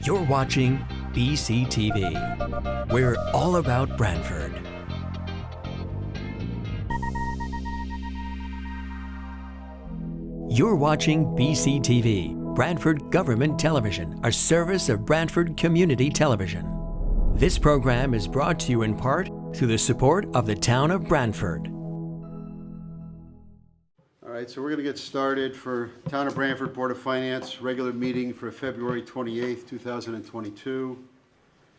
You're watching BCTV. We're all about Brantford. You're watching BCTV, Brantford Government Television, a service of Brantford Community Television. This program is brought to you in part through the support of the town of Brantford. All right, so we're going to get started for Town of Brantford Board of Finance regular meeting for February 28th, 2022.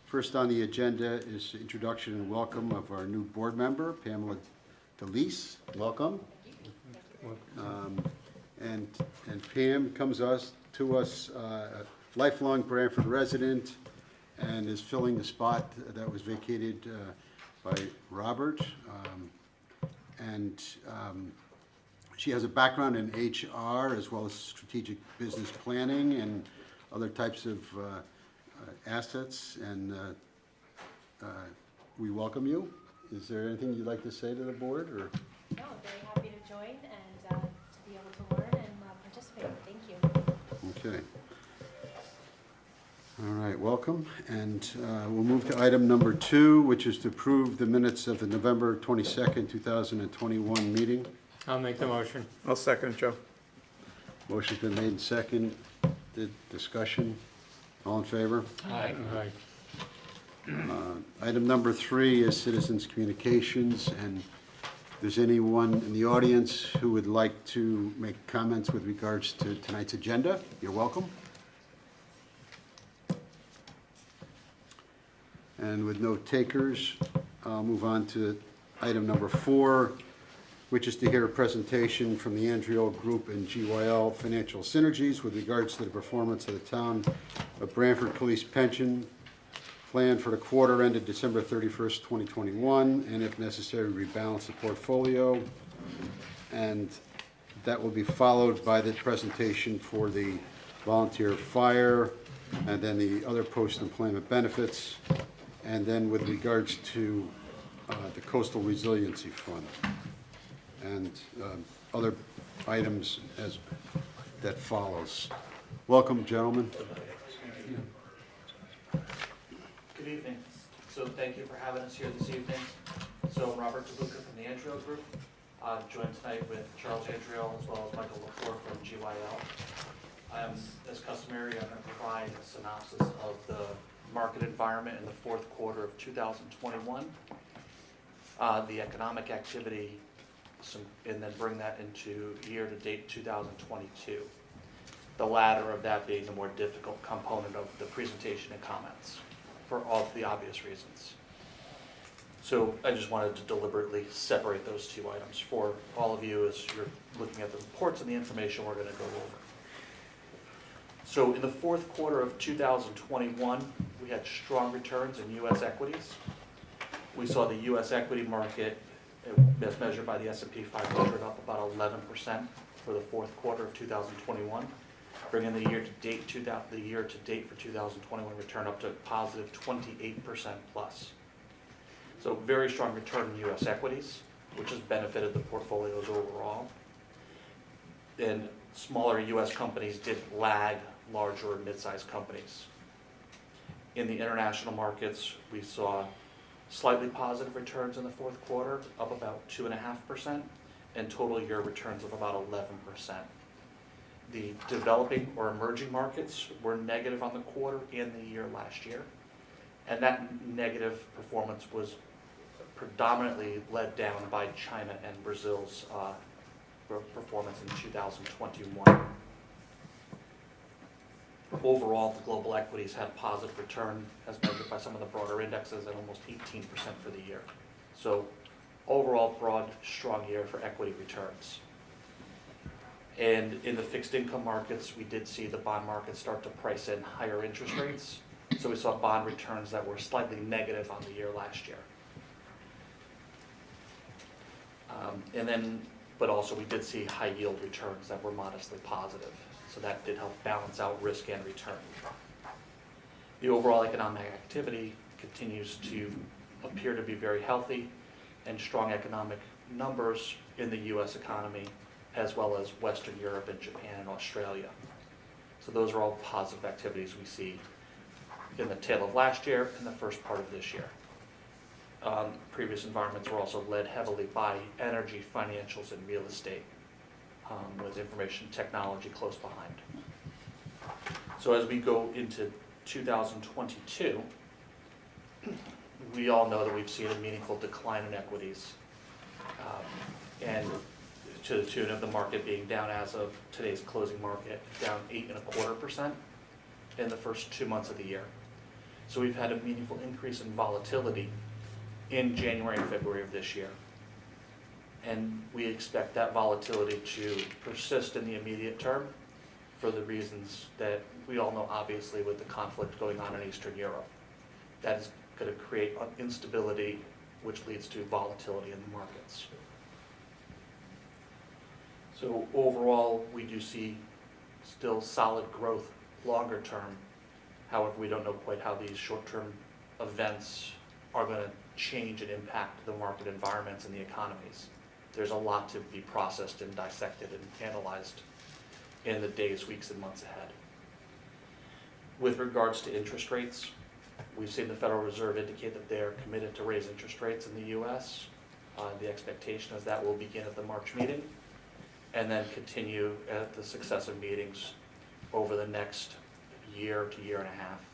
First on the agenda is the introduction and welcome of our new board member, Pamela DeLeese. Welcome. And Pam comes to us a lifelong Brantford resident and is filling the spot that was vacated by Robert. She has a background in HR as well as strategic business planning and other types of assets, and we welcome you. Is there anything you'd like to say to the board? Or? No, I'm very happy to join and to be able to learn and participate. Thank you. Okay. All right, welcome. And we'll move to item number 2, which is to approve the minutes of the November 22nd, 2021 meeting. I'll make the motion. I'll second it, Joe. Motion's been made and seconded. Discussion. All in favor? Aye. Item number 3 is citizens communications, and if there's anyone in the audience who would like to make comments with regards to tonight's agenda, you're welcome. And with no takers, I'll move on to item number 4, which is to hear a presentation from the Andrew Group and GYL Financial Synergies with regards to the performance of the town of Brantford Police Pension Plan for the quarter ended December 31st, 2021, and if necessary, rebalance the portfolio. And that will be followed by the presentation for the volunteer fire, and then the other post-employment benefits, and then with regards to the Coastal Resiliency Fund and other items as that follows. Welcome, gentlemen. Good evening. So thank you for having us here this evening. So Robert DeLuca from the Andrew Group, joined tonight with Charles Andrew as well as Michael LaFleur from GYL. As customary, I'm going to provide a synopsis of the market environment in the fourth quarter of 2021, the economic activity, and then bring that into year-to-date 2022. The latter of that being the more difficult component of the presentation and comments for all of the obvious reasons. So I just wanted to deliberately separate those two items for all of you as you're looking at the reports and the information we're going to go over. So in the fourth quarter of 2021, we had strong returns in U.S. equities. We saw the U.S. equity market, as measured by the S&P 500, up about 11% for the fourth quarter of 2021, bringing the year-to-date for 2021 return up to positive 28% plus. So very strong return in U.S. equities, which has benefited the portfolios overall. And smaller U.S. companies did lag larger and mid-sized companies. In the international markets, we saw slightly positive returns in the fourth quarter, up about 2.5%, and total year returns of about 11%. The developing or emerging markets were negative on the quarter and the year last year, and that negative performance was predominantly led down by China and Brazil's performance in 2021. Overall, the global equities had positive return as measured by some of the broader indexes at almost 18% for the year. So overall, broad, strong year for equity returns. And in the fixed income markets, we did see the bond market start to price in higher interest rates. So we saw bond returns that were slightly negative on the year last year. But also we did see high yield returns that were modestly positive. So that did help balance out risk and return. The overall economic activity continues to appear to be very healthy, and strong economic numbers in the U.S. economy, as well as Western Europe and Japan and Australia. So those are all positive activities we see in the tail of last year and the first part of this year. Previous environments were also led heavily by energy, financials, and real estate, with information technology close behind. So as we go into 2022, we all know that we've seen a meaningful decline in equities, and to the tune of the market being down as of today's closing market, down 8.25% in the first 2 months of the year. So we've had a meaningful increase in volatility in January and February of this year. And we expect that volatility to persist in the immediate term for the reasons that we all know, obviously, with the conflict going on in Eastern Europe. That is going to create instability, which leads to volatility in the markets. So overall, we do see still solid growth longer term. However, we don't know quite how these short-term events are going to change and impact the market environments and the economies. There's a lot to be processed and dissected and analyzed in the days, weeks, and months ahead. With regards to interest rates, we've seen the Federal Reserve indicate that they're committed to raise interest rates in the U.S. The expectation is that will begin at the March meeting and then continue at the successive meetings over the next year to year and a half,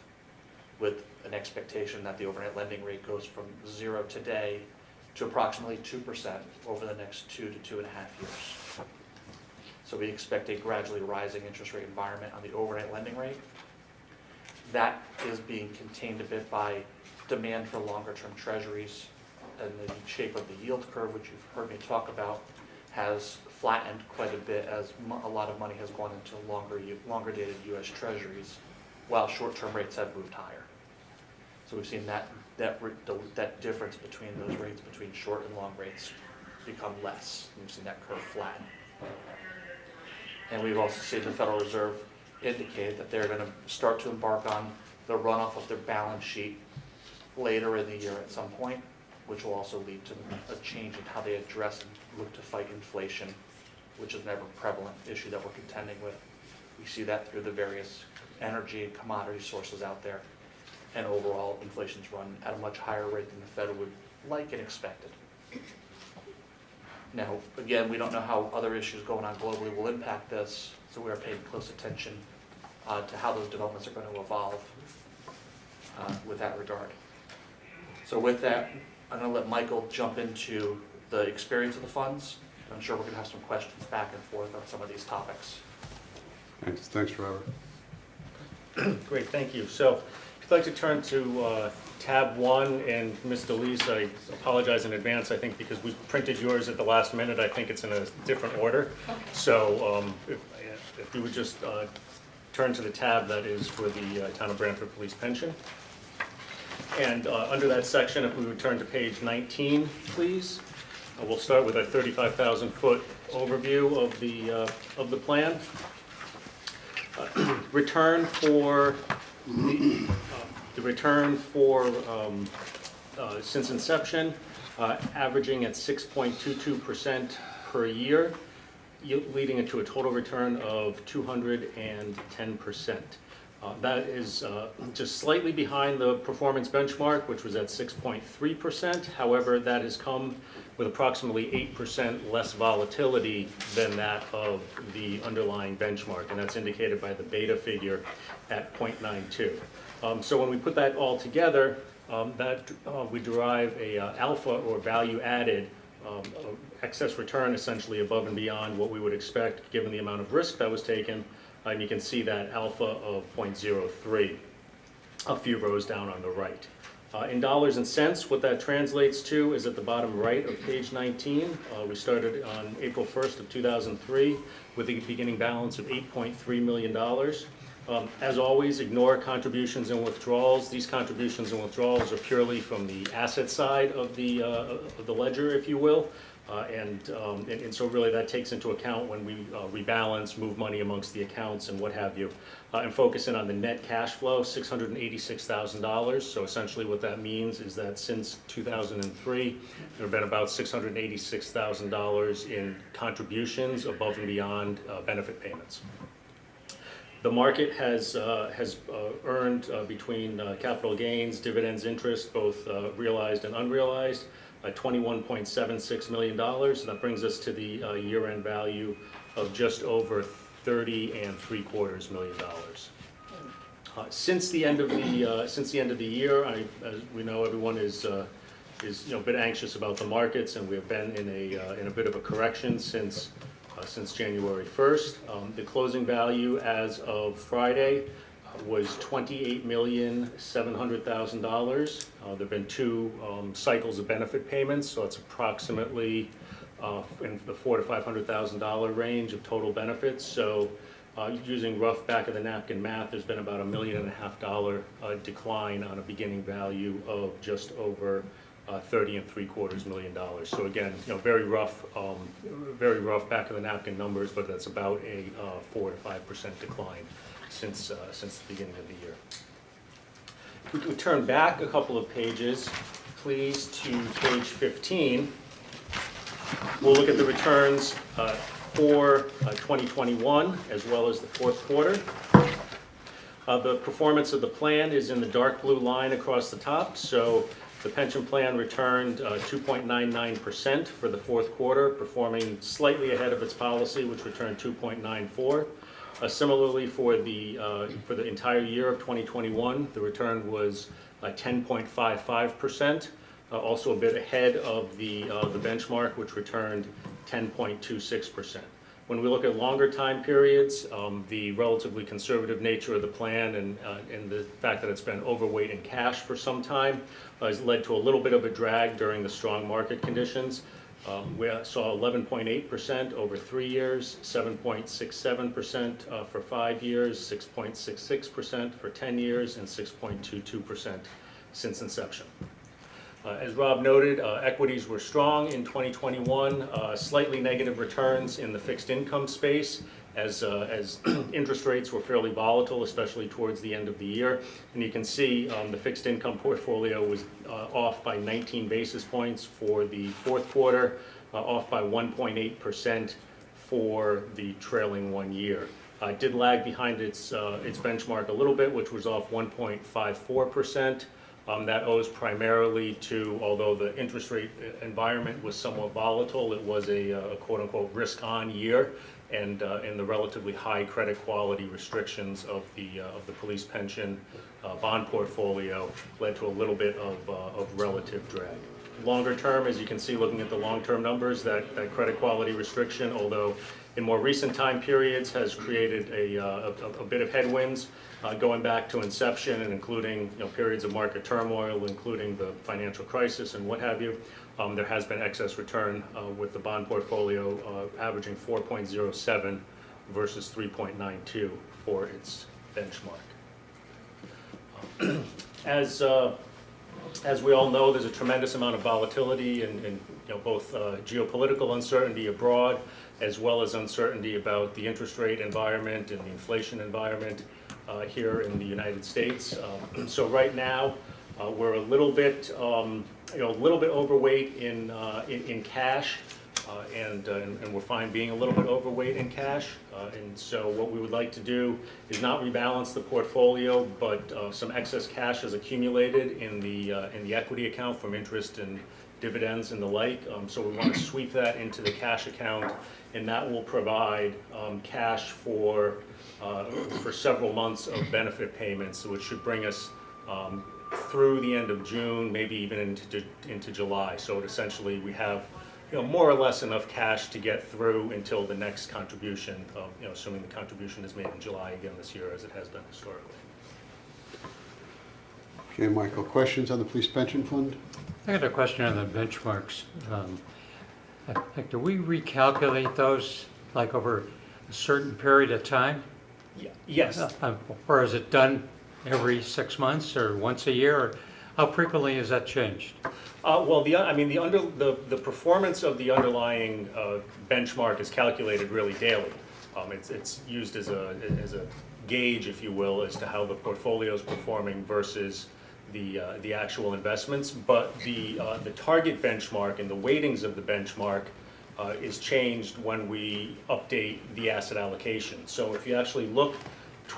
with an expectation that the overnight lending rate goes from 0 today to approximately 2% over the next 2 to 2.5 years. So we expect a gradually rising interest rate environment on the overnight lending rate. That is being contained a bit by demand for longer-term treasuries, and the shape of the yield curve, which you've heard me talk about, has flattened quite a bit as a lot of money has gone into longer-dated U.S. treasuries, while short-term rates have moved higher. So we've seen that difference between those rates, between short and long rates, become less. We've seen that curve flatten. And we've also seen the Federal Reserve indicate that they're going to start to embark on the runoff of their balance sheet later in the year at some point, which will also lead to a change in how they address and look to fight inflation, which is an ever-prevalent issue that we're contending with. We see that through the various energy and commodity sources out there, and overall inflation's run at a much higher rate than the Fed would like and expected. Now, again, we don't know how other issues going on globally will impact this, so we are paying close attention to how those developments are going to evolve with that regard. So with that, I'm going to let Michael jump into the experience of the funds. I'm sure we're going to have some questions back and forth on some of these topics. Thanks, Robert. Great, thank you. So if you'd like to turn to tab 1, and Ms. DeLise, I apologize in advance, I think because we printed yours at the last minute, I think it's in a different order. Okay. So if you would just turn to the tab that is for the Town of Brantford Police Pension. And under that section, if we would turn to page 19, please. We'll start with a 35,000-foot overview of the plan. Return for the return for since inception, averaging at 6.22% per year, leading into a total return of 210%. That is just slightly behind the performance benchmark, which was at 6.3%. However, that has come with approximately 8% less volatility than that of the underlying benchmark, and that's indicated by the beta figure at 0.92. So when we put that all together, we derive a alpha, or value added, excess return essentially above and beyond what we would expect given the amount of risk that was taken. And you can see that alpha of 0.03, a few rows down on the right. In dollars and cents, what that translates to is at the bottom right of page 19. We started on April 1st of 2003 with a beginning balance of $8.3 million. As always, ignore contributions and withdrawals. These contributions and withdrawals are purely from the asset side of the ledger, if you will. And so really that takes into account when we rebalance, move money amongst the accounts and what have you. And focus in on the net cash flow, $686,000. So essentially what that means is that since 2003, there have been about $686,000 in contributions above and beyond benefit payments. The market has earned between capital gains, dividends, interest, both realized and unrealized, $21.76 million. That brings us to the year-end value of just over $30.75 million. Since the end of the year, as we know, everyone is a bit anxious about the markets, and we have been in a bit of a correction since January 1st. The closing value as of Friday was $28,700,000. There have been two cycles of benefit payments, so it's approximately in the $400,000 to $500,000 range of total benefits. So using rough back of the napkin math, there's been about $1.5 million decline on a beginning value of just over $30.75 million. So again, very rough back of the napkin numbers, but that's about a 4 to 5% decline since the beginning of the year. If we could turn back a couple of pages, please, to page 15. We'll look at the returns for 2021 as well as the fourth quarter. The performance of the plan is in the dark blue line across the top. So the pension plan returned 2.99% for the fourth quarter, performing slightly ahead of its policy, which returned 2.94%. Similarly, for the entire year of 2021, the return was 10.55%, also a bit ahead of the benchmark, which returned 10.26%. When we look at longer time periods, the relatively conservative nature of the plan and the fact that it's been overweight in cash for some time has led to a little bit of a drag during the strong market conditions. We saw 11.8% over 3 years, 7.67% for 5 years, 6.66% for 10 years, and 6.22% since inception. As Rob noted, equities were strong in 2021, slightly negative returns in the fixed income space as interest rates were fairly volatile, especially towards the end of the year. And you can see the fixed income portfolio was off by 19 basis points for the fourth quarter, off by 1.8% for the trailing 1 year. It did lag behind its benchmark a little bit, which was off 1.54%. That owes primarily to, although the interest rate environment was somewhat volatile, it was a quote-unquote risk-on year, and the relatively high credit quality restrictions of the police pension bond portfolio led to a little bit of relative drag. Longer term, as you can see looking at the long-term numbers, that credit quality restriction, although in more recent time periods has created a bit of headwinds going back to inception and including periods of market turmoil, including the financial crisis and what have you. There has been excess return with the bond portfolio averaging 4.07 versus 3.92 for its benchmark. As we all know, there's a tremendous amount of volatility in both geopolitical uncertainty abroad, as well as uncertainty about the interest rate environment and the inflation environment here in the United States. So right now, we're a little bit overweight in cash, and we're fine being a little bit overweight in cash. And so what we would like to do is not rebalance the portfolio, but some excess cash has accumulated in the equity account from interest and dividends and the like. So we want to sweep that into the cash account, and that will provide cash for several months of benefit payments, which should bring us through the end of June, maybe even into July. So essentially we have more or less enough cash to get through until the next contribution, assuming the contribution is made in July again this year as it has been historically. Okay, Michael, questions on the police pension fund? I got a question on the benchmarks. Do we recalculate those like over a certain period of time? Yes. Or is it done every 6 months or once a year? Or how frequently is that changed? Well, the performance of the underlying benchmark is calculated really daily. It's used as a gauge, if you will, as to how the portfolio is performing versus the actual investments. But the target benchmark and the weightings of the benchmark is changed when we update the asset allocation. So if you actually look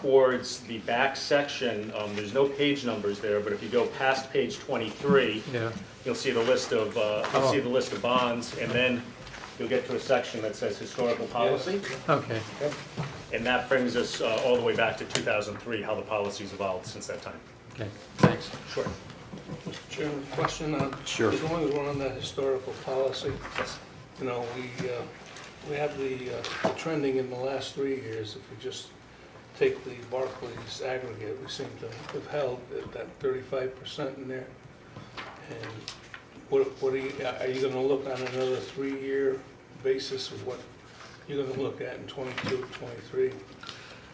towards the back section, there's no page numbers there, but if you go past page 23, Yeah. you'll see the list of bonds, and then you'll get to a section that says historical policy, Okay. and that brings us all the way back to 2003, how the policy's evolved since that time. Okay. Thanks. Sure. Mr. Chairman, question on, Sure. as long as we're on that historical policy, you know, we have the trending in the last 3 years. If we just take the Barclays aggregate, we seem to have held at that 35% in there. And what are you gonna look on another 3-year basis of what you're gonna look at in 22, 23?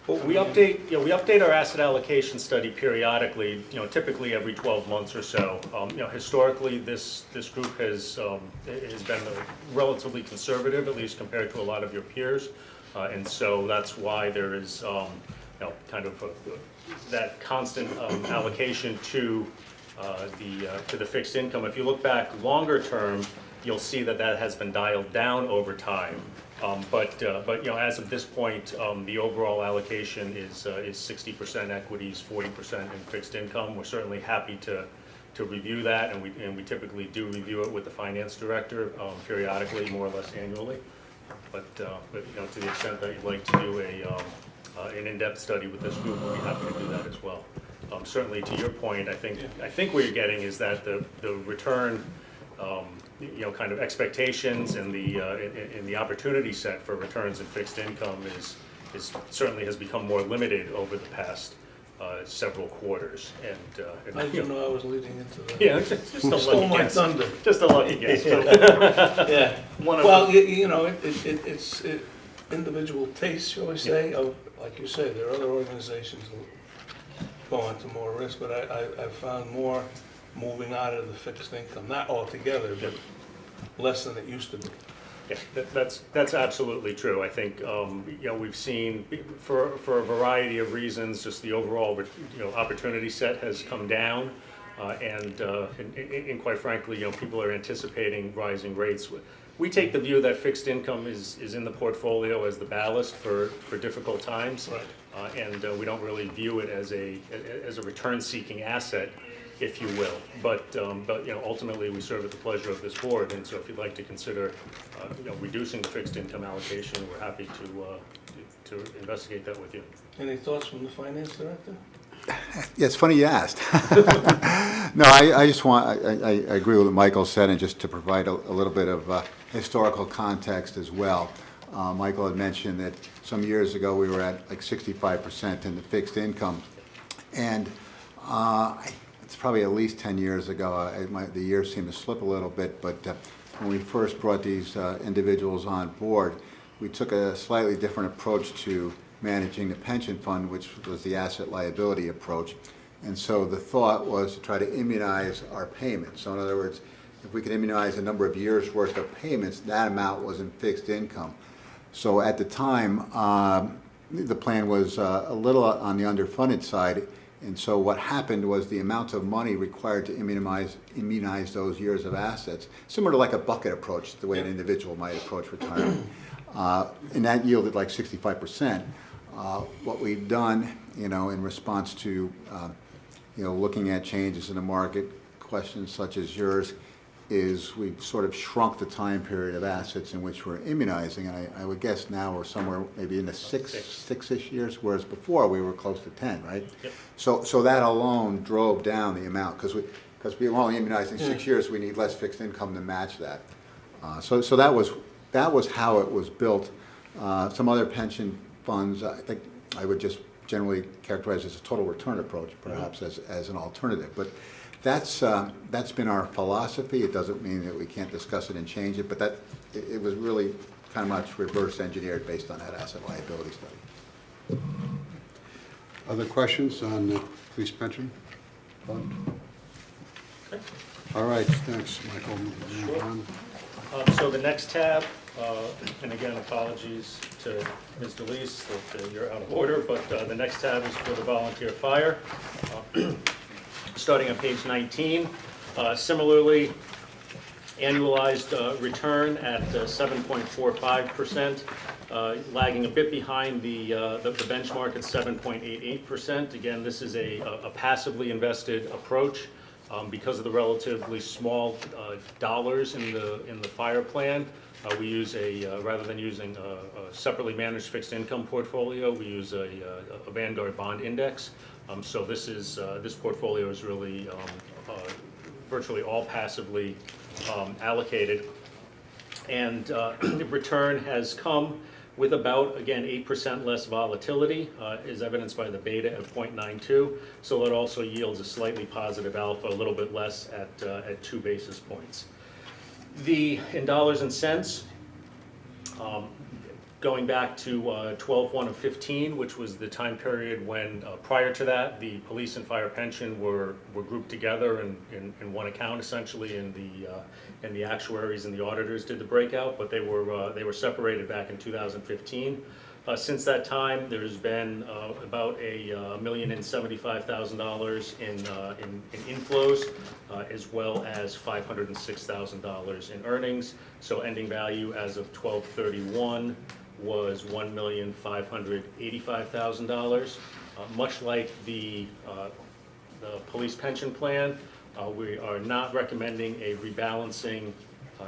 Well, we update our asset allocation study periodically, typically every 12 months or so. Historically, this group has been relatively conservative, at least compared to a lot of your peers. And so that's why there is, kind of that constant allocation to the fixed income. If you look back longer term, you'll see that has been dialed down over time. But as of this point, the overall allocation is 60% equities, 40% in fixed income. We're certainly happy to review that, and we typically do review it with the finance director periodically, more or less annually. But to the extent that you'd like to do an in-depth study with this group, we'll be happy to do that as well. Certainly, to your point, I think what you're getting is that the return. Kind of expectations and the opportunity set for returns in fixed income is certainly has become more limited over the past several quarters. And I didn't know I was leading into that. yeah, just a Stole lucky my guess. thunder. Just a lucky guess. Yeah. Well, it's individual tastes, shall we say, of, like you say, there are other organizations that go into more risk, but I've found more moving out of the fixed income, not altogether, but less than it used to be. Yeah, that's absolutely true. I think we've seen for a variety of reasons, just the overall opportunity set has come down, and quite frankly, people are anticipating rising rates. We take the view that fixed income is in the portfolio as the ballast for difficult times, Right. And we don't really view it as a return-seeking asset, if you will. But ultimately, we serve at the pleasure of this board, and so if you'd like to consider, reducing the fixed income allocation, we're happy to investigate that with you. Any thoughts from the finance director? Yeah, it's funny you asked. No, I just I agree with what Michael said, and just to provide a little bit of historical context as well. Michael had mentioned that some years ago we were at like 65% in the fixed income, and it's probably at least 10 years ago. The years seem to slip a little bit, but when we first brought these individuals on board, we took a slightly different approach to managing the pension fund, which was the asset liability approach. And so the thought was to try to immunize our payments. So in other words, if we could immunize a number of years' worth of payments, that amount was in fixed income. So at the time, the plan was a little on the underfunded side. And so what happened was the amount of money required to immunize those years of assets, similar to like a bucket approach, the way an individual might approach retirement. And that yielded like 65%. What we've done, in response to, looking at changes in the market, questions such as yours, is we've sort of shrunk the time period of assets in which we're immunizing, and I would guess now we're somewhere maybe in the six-ish years, whereas before we were close to 10, right? Yep. So that alone drove down the amount, because we're only immunizing 6 years, we need less fixed income to match that. So that was how it was built. Some other pension funds, I think I would just generally characterize as a total return approach, perhaps as an alternative. But that's been our philosophy. It doesn't mean that we can't discuss it and change it, but it was really kind of much reverse engineered based on that asset liability study. Other questions on the police pension fund? Okay. All right, thanks, Michael. Move on. So the next tab, and again, apologies to Ms. DeLeese that you're out of order, but the next tab is for the volunteer fire. Starting on page 19, similarly, annualized return at 7.45%. lagging a bit behind the benchmark at 7.88%. Again, this is a passively invested approach. Because of the relatively small dollars in the fire plan, we use rather than using a separately managed fixed income portfolio, we use a Vanguard bond index. So this portfolio is really virtually all passively allocated. And the return has come with about, again, 8% less volatility, is evidenced by the beta at 0.92. So it also yields a slightly positive alpha, a little bit less at 2 basis points. In dollars and cents, going back to 12/1/15, which was the time period when, prior to that, the police and fire pension were grouped together in one account, essentially, and the actuaries and the auditors did the breakout, but they were separated back in 2015. Since that time, there's been about $1,075,000 in inflows, as well as $506,000 in earnings. So ending value as of 12/31 was $1,585,000. Much like the police pension plan, we are not recommending a rebalancing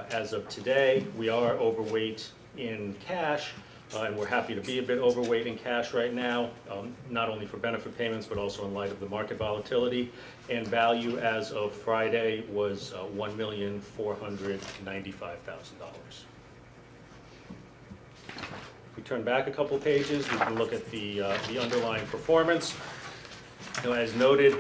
as of today. We are overweight in cash, and we're happy to be a bit overweight in cash right now, not only for benefit payments, but also in light of the market volatility. And value as of Friday was $1,495,000. If we turn back a couple pages, we can look at the underlying performance. As noted,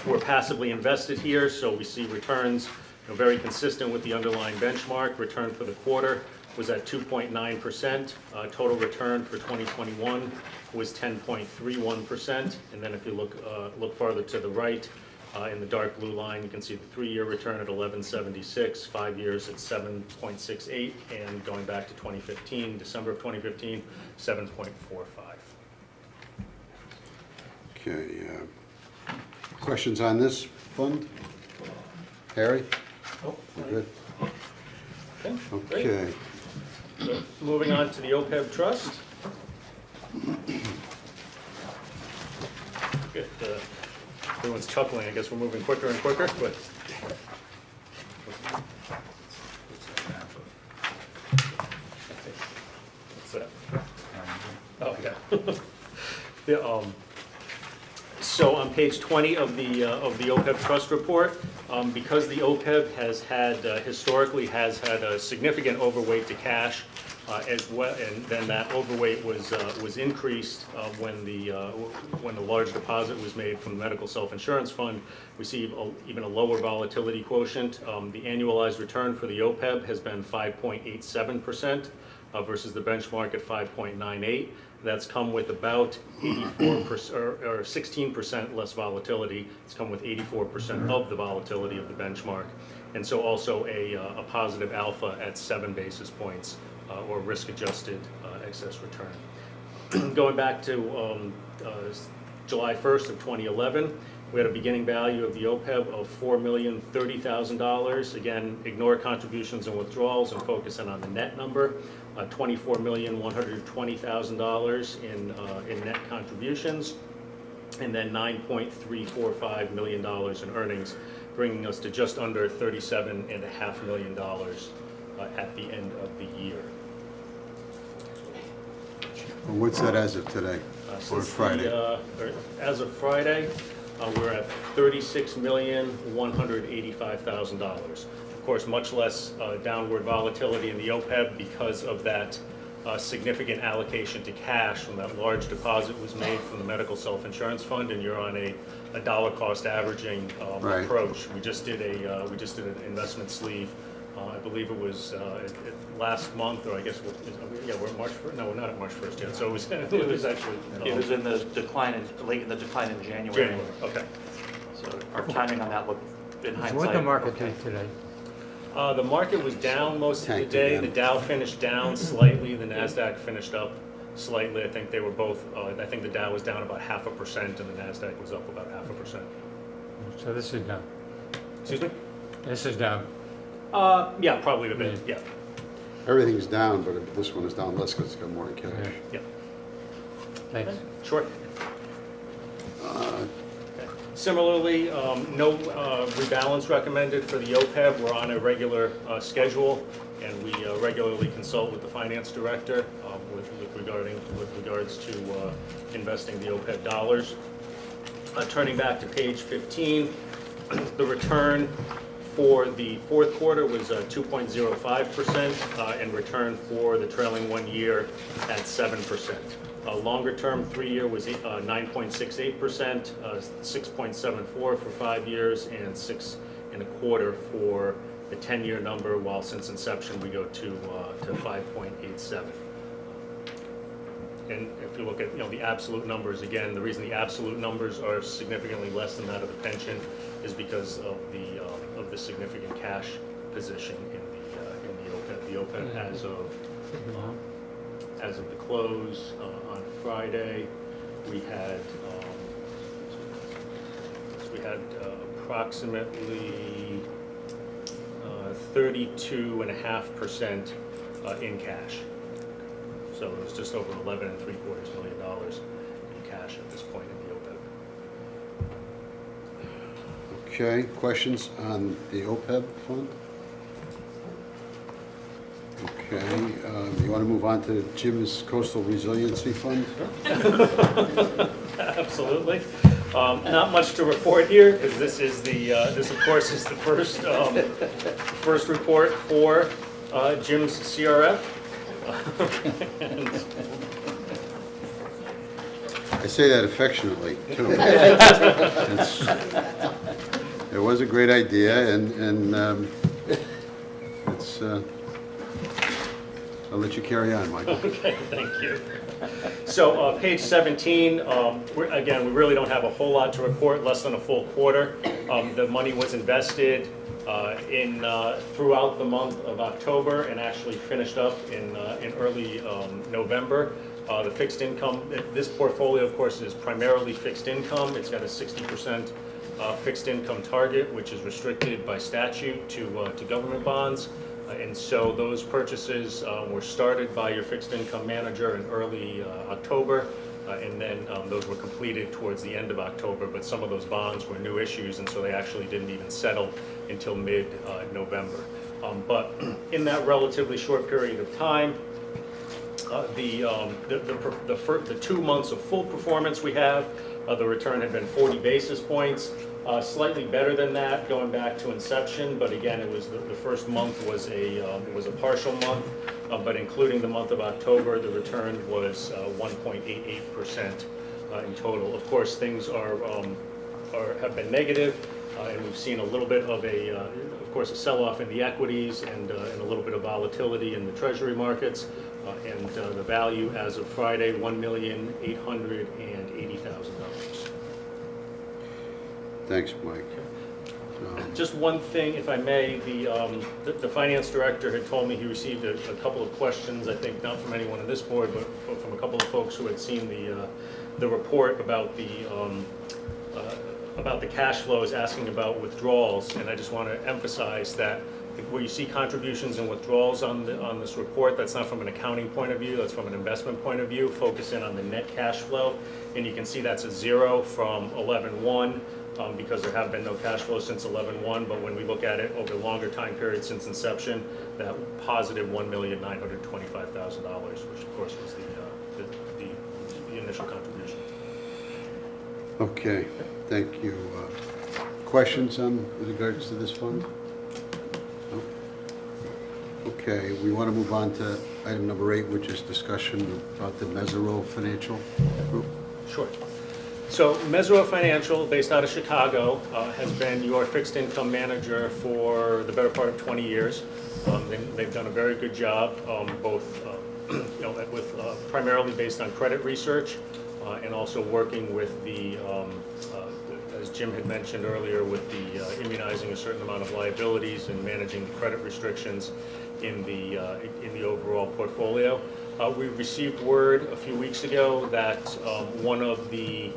we're passively invested here, so we see returns very consistent with the underlying benchmark. Return for the quarter was at 2.9%. Total return for 2021 was 10.31%. And then if you look farther to the right, in the dark blue line, you can see the 3-year return at 11.76, 5 years at 7.68, and going back to 2015, December of 2015, 7.45. Okay. Questions on this fund? Harry? Oh, We're good? okay, great. Okay. So moving on to the Opeb Trust. Good. Everyone's chuckling. I guess we're moving quicker and quicker. But what's that? Oh yeah. So on page 20 of the Opeb Trust Report, because the Opeb has had historically has had a significant overweight to cash, as well, and then that overweight was increased when the large deposit was made from the medical self-insurance fund. We see even a lower volatility quotient. The annualized return for the Opeb has been 5.87% versus the benchmark at 5.98. That's come with about 84% or 16% less volatility. It's come with 84% of the volatility of the benchmark, and so also a positive alpha at 7 basis points. Or risk-adjusted excess return. Going back to July 1st of 2011, we had a beginning value of the Opeb of $4,030,000. Again, ignore contributions and withdrawals and focus in on the net number. $24,120,000 in net contributions, and then $9.345 million in earnings, bringing us to just under $37.5 million at the end of the year. Well, what's that as of today? Or Friday? As of Friday, we're at $36,185,000. Of course, much less downward volatility in the Opeb because of that significant allocation to cash when that large deposit was made from the medical self-insurance fund, and you're on a dollar cost averaging Right. approach. We just did an investment sleeve. I believe it was last month, or I guess we're at March 1st. No, we're not at March 1st yet. So it was actually It was in the decline, late in the decline in January. January. Okay. So our timing on that looked, in hindsight. What the market okay. did today? The market was down most of the Tanked day. again. The Dow finished down slightly. The NASDAQ finished up slightly. I think they were both. I think the Dow was down about 0.5%, and the NASDAQ was up about 0.5%. So this is down. Excuse me. This is down. Yeah, probably a bit. Yeah. Everything's down, but this one is down less because it's got more in cash. Yeah. Yep. Thanks. Sure. Similarly, no rebalance recommended for the Opeb. We're on a regular schedule, and we regularly consult with the finance director with regards to investing the Opeb dollars. Turning back to page 15, the return for the fourth quarter was 2.05%, and return for the trailing 1 year at 7%. Longer term, 3-year was 9.68%, 6.74 for 5 years, and 6.25 for the 10-year number. While since inception we go to 5.87. And if you look at the absolute numbers, again, the reason the absolute numbers are significantly less than that of the pension is because of the significant cash position in the Opeb. The Opeb as of the close on Friday, we had approximately 32.5% in cash. So it was just over $11.75 million in cash at this point in the Opeb. Okay, questions on the Opeb fund? Okay, you want to move on to Jim's Coastal Resiliency Fund? Absolutely. Not much to report here, because this of course is the first report for Jim's CRF. And I say that affectionately, too. It was a great idea, and it's, I'll let you carry on, Michael. Okay, thank you. So page 17, again, we really don't have a whole lot to report, less than a full quarter. The money was invested throughout the month of October and actually finished up in early November. The fixed income, this portfolio, of course, is primarily fixed income. It's got a 60% fixed income target, which is restricted by statute to government bonds. And so those purchases were started by your fixed income manager in early October, and then those were completed towards the end of October, but some of those bonds were new issues, and so they actually didn't even settle until mid-November. But in that relatively short period of time, the 2 months of full performance we have, the return had been 40 basis points. Slightly better than that going back to inception, but again, it was the first month was a partial month, but including the month of October, the return was 1.88% in total. Of course, things have been negative, and we've seen a little bit of a sell-off in the equities and a little bit of volatility in the treasury markets, and the value as of Friday, $1,880,000. Thanks, Mike. Just one thing, if I may, the finance director had told me he received a couple of questions, I think not from anyone on this board, but from a couple of folks who had seen the report about the cash flows, asking about withdrawals, and I just want to emphasize that where you see contributions and withdrawals on this report, that's not from an accounting point of view, that's from an investment point of view. Focus in on the net cash flow, and you can see that's a 0 from 11/1. Because there have been no cash flows since 11/1, but when we look at it over a longer time period since inception, that positive $1,925,000, which of course was the initial contribution. Okay, thank you. Questions with regards to this fund? No? Okay, we want to move on to item number 8, which is discussion about the Mesuro Financial Group. Sure. So Mesuro Financial, based out of Chicago, has been your fixed income manager for the better part of 20 years. They've done a very good job, both primarily based on credit research, and also working with as Jim had mentioned earlier, with the immunizing a certain amount of liabilities and managing the credit restrictions in the overall portfolio. We received word a few weeks ago that one of the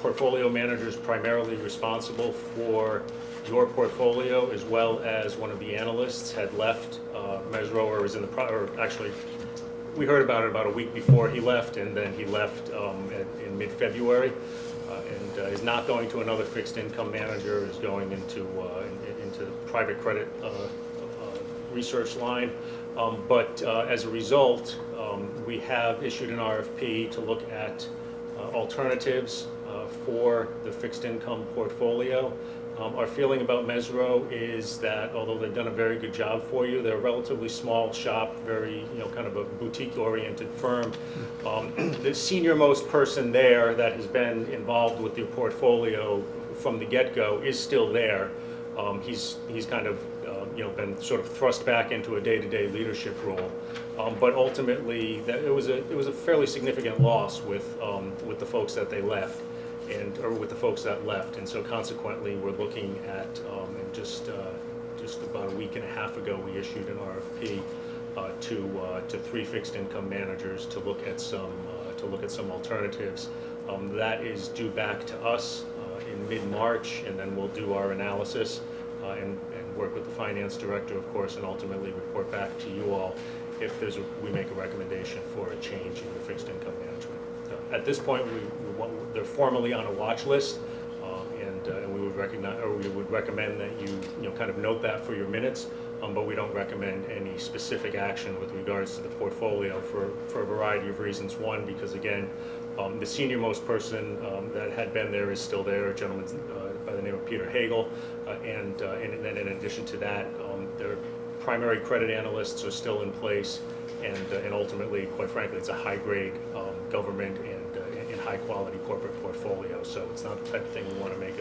portfolio managers primarily responsible for your portfolio, as well as one of the analysts had left Mezzero, or was in the, or actually, we heard about it about a week before he left, and then he left in mid-February, and is not going to another fixed income manager, is going into private credit research line. But as a result, we have issued an RFP to look at alternatives for the fixed income portfolio. Our feeling about Mezzero is that although they've done a very good job for you, they're a relatively small shop, very, kind of a boutique-oriented firm. The senior-most person there that has been involved with the portfolio from the get-go is still there. He's kind of, been sort of thrust back into a day-to-day leadership role. But ultimately, it was a fairly significant loss with the folks that they left. Or with the folks that left, and so consequently, we're looking at, and just about a week and a half ago, we issued an RFP to 3 fixed income managers to look at some alternatives. That is due back to us in mid-March, and then we'll do our analysis and work with the finance director, of course, and ultimately report back to you all if we make a recommendation for a change in the fixed income management. At this point, they're formally on a watch list, and we would recommend that you kind of note that for your minutes. But we don't recommend any specific action with regards to the portfolio for a variety of reasons. One, because again, the senior-most person that had been there is still there, a gentleman by the name of Peter Hagel, and then in addition to that, their primary credit analysts are still in place. And ultimately, quite frankly, it's a high-grade government and high-quality corporate portfolio. So it's not the type of thing we want to make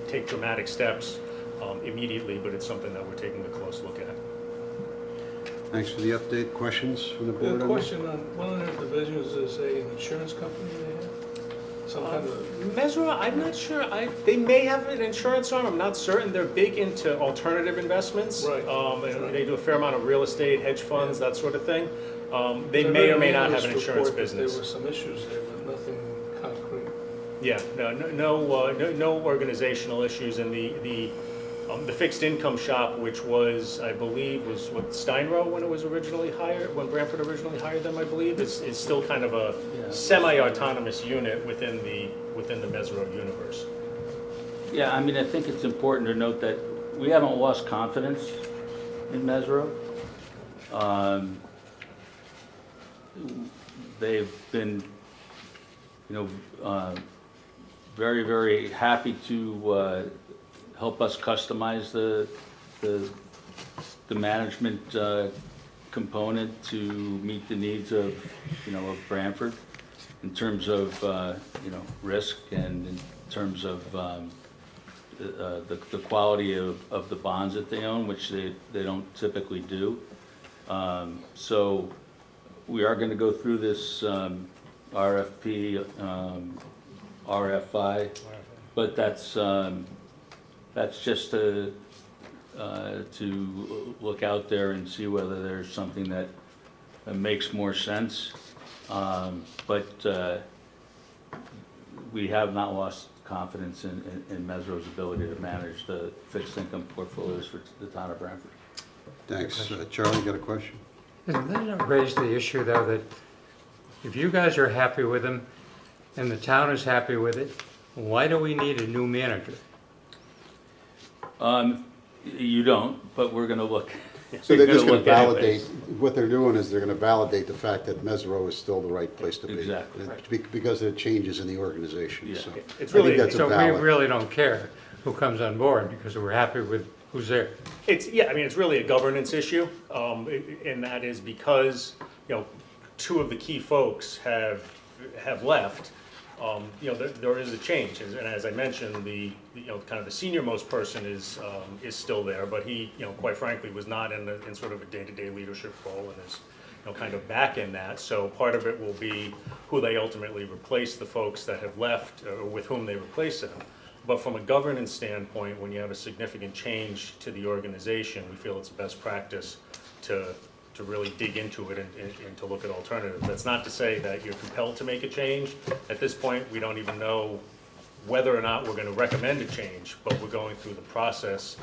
take dramatic steps immediately, but it's something that we're taking a close look at. Thanks for the update. Questions from the board? The on question on one of their divisions is an insurance company they have? Some kind of... Mezzero, I'm not sure. They may have an insurance arm. I'm not certain. They're big into alternative investments. Right. And they do a fair amount of real estate, hedge funds, that sort of thing. They may or may not have an insurance business. There were some issues there, but nothing concrete. Yeah, no organizational issues. And the fixed income shop, which was, I believe, was what Steinrow when it was originally hired, when Brantford originally hired them, I believe, is still kind of a semi-autonomous unit within the Mezzero universe. Yeah, I mean, I think it's important to note that we haven't lost confidence in Mezzero. They've been, very, very happy to help us customize the management component to meet the needs of Brantford in terms of risk and in terms of the quality of the bonds that they own, which they don't typically do. So we are going to go through this RFP, RFI, but that's just to look out there and see whether there's something that makes more sense. But we have not lost confidence in Mezzero's ability to manage the fixed income portfolios for the town of Brantford. Thanks. Charlie, got a question? Doesn't it raise the issue, though, that if you guys are happy with them and the town is happy with it, why do we need a new manager? You don't, but we're going to look. So they're just going to validate. what they're doing is they're going to validate the fact that Mezzero is still the right place to be. Exactly. Because of the changes in the organization. Yeah. So It's I think really- that's a So we valid. really don't care who comes on board because we're happy with who's there. It's really a governance issue, and that is because, 2 of the key folks have left. There is a change, and as I mentioned, the kind of the senior-most person is still there, but he, quite frankly, was not in sort of a day-to-day leadership role and is, kind of back in that. So part of it will be who they ultimately replace the folks that have left, or with whom they replace them. But from a governance standpoint, when you have a significant change to the organization, we feel it's best practice to really dig into it and to look at alternatives. That's not to say that you're compelled to make a change. At this point, we don't even know whether or not we're going to recommend a change, but we're going through the process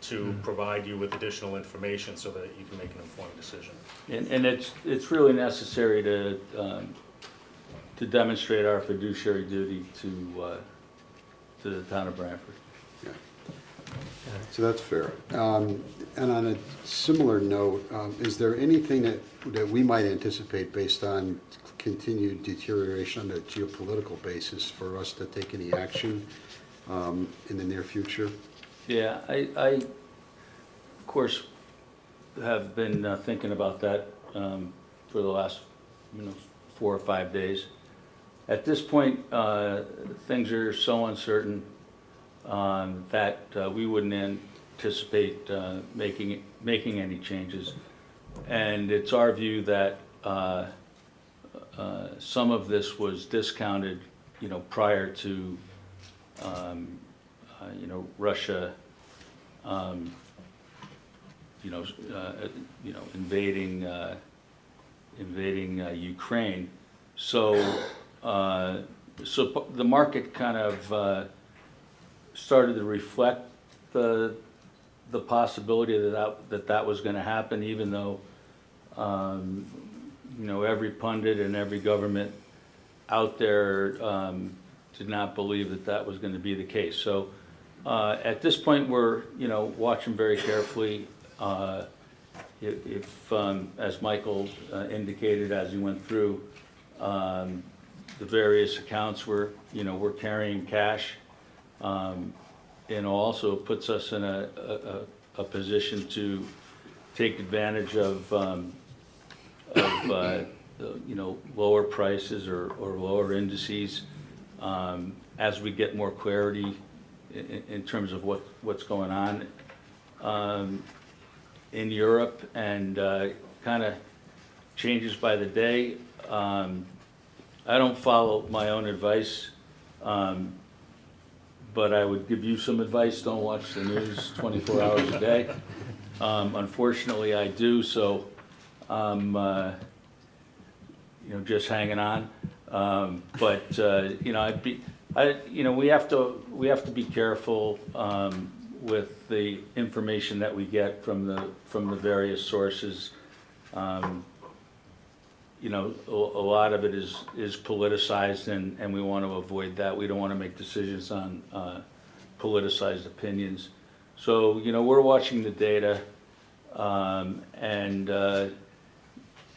to provide you with additional information so that you can make an informed decision. And it's really necessary to demonstrate our fiduciary duty to the town of Brantford. Yeah. So that's fair. And on a similar note, is there anything that we might anticipate based on continued deterioration on a geopolitical basis for us to take any action in the near future? Yeah, I of course, have been thinking about that for the last 4 or 5 days. At this point, things are so uncertain that we wouldn't anticipate making any changes. And it's our view that some of this was discounted, prior to, Russia, invading Ukraine. So the market kind of started to reflect the possibility that was going to happen, even though every pundit and every government out there did not believe that was going to be the case. So at this point, we're watching very carefully. If as Michael indicated as he went through the various accounts, we're carrying cash, and also puts us in a position to take advantage of lower prices or lower indices as we get more clarity in terms of what's going on in Europe, and kind of changes by the day. I don't follow my own advice, but I would give you some advice. Don't watch the news 24 hours a day. Unfortunately, I do, so I'm just hanging on. But we have to be careful with the information that we get from the various sources. A lot of it is politicized, and we want to avoid that. We don't want to make decisions on politicized opinions. So we're watching the data, and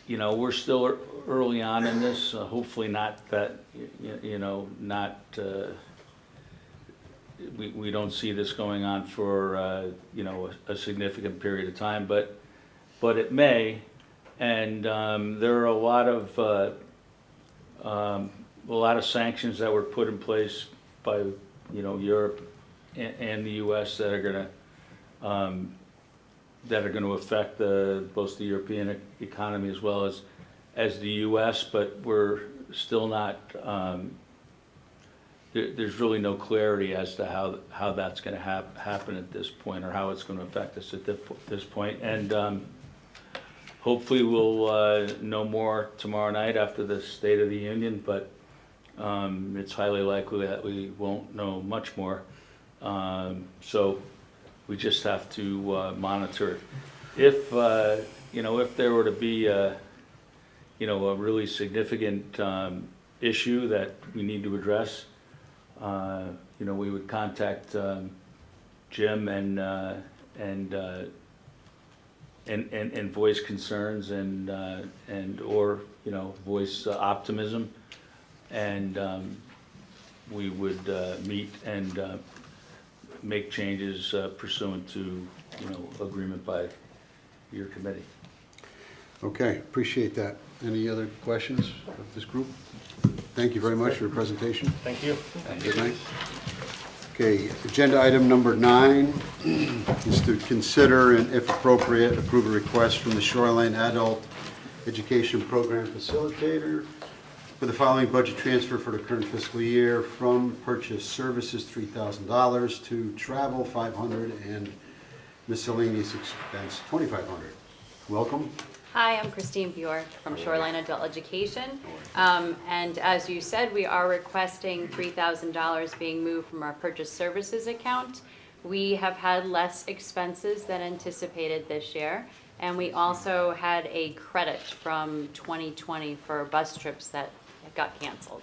we're still early on in this. Hopefully not that we don't see this going on for a significant period of time, but it may. And there are a lot of sanctions that were put in place by Europe and the U.S. that are going to affect both the European economy as well as the U.S. But we're still not. There's really no clarity as to how that's going to happen at this point, or how it's going to affect us at this point. And hopefully we'll know more tomorrow night after the State of the Union, but it's highly likely that we won't know much more. So we just have to monitor it. If there were to be a really significant issue that we need to address, we would contact Jim and voice concerns and or voice optimism, and we would meet and make changes pursuant to agreement by your committee. Okay, appreciate that. Any other questions of this group? Thank you very much for your presentation. Thank you. Good night. Okay, agenda item number 9 is to consider and, if appropriate, approve a request from the Shoreline Adult Education Program Facilitator for the following budget transfer for the current fiscal year: from purchase services $3,000 to travel $500 and miscellaneous expense $2,500. Welcome. Hi, I'm Christine Bjork from Shoreline Adult Education. And as you said, we are requesting $3,000 being moved from our purchase services account. We have had less expenses than anticipated this year. And we also had a credit from 2020 for bus trips that got canceled.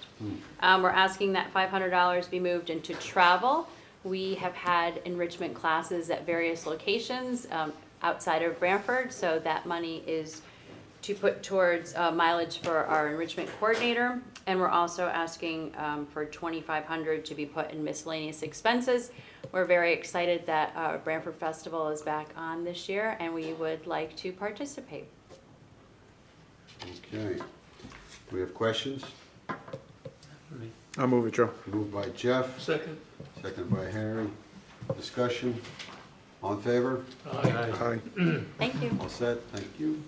We're asking that $500 be moved into travel. We have had enrichment classes at various locations outside of Brantford, so that money is to put towards mileage for our enrichment coordinator. And we're also asking for $2,500 to be put in miscellaneous expenses. We're very excited that Brantford Festival is back on this year, and we would like to participate. Okay. Do we have questions? I'll move it, Joe. Moved by Jeff, Second? seconded by Harry. Discussion? All in favor? Aye. Thank you. All set, thank you.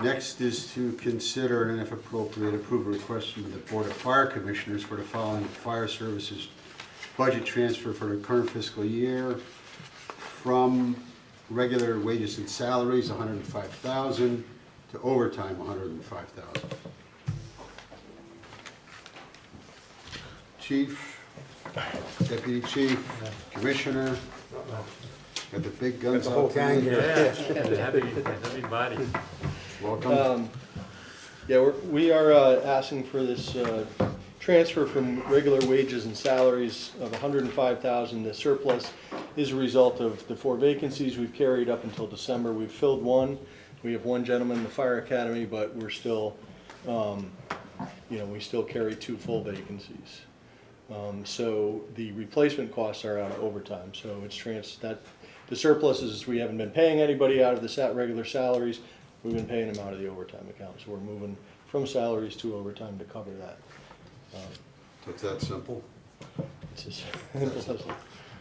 Next is to consider and if appropriate, approve a request from the Board of Fire Commissioners for the following fire services budget transfer for the current fiscal year from regular wages and salaries, $105,000, to overtime, $105,000. Chief, Deputy Chief, Commissioner, got the big guns out tonight. Yeah, heavy body. Welcome. Yeah, we are asking for this transfer from regular wages and salaries of $105,000. The surplus is a result of the 4 vacancies we've carried up until December. We've filled one. We have one gentleman in the fire academy, but we're still, we still carry 2 full vacancies. So the replacement costs are out of overtime. So it's the surplus is we haven't been paying anybody out of the regular salaries. We've been paying them out of the overtime account. So we're moving from salaries to overtime to cover that. So it's that simple? It's as simple as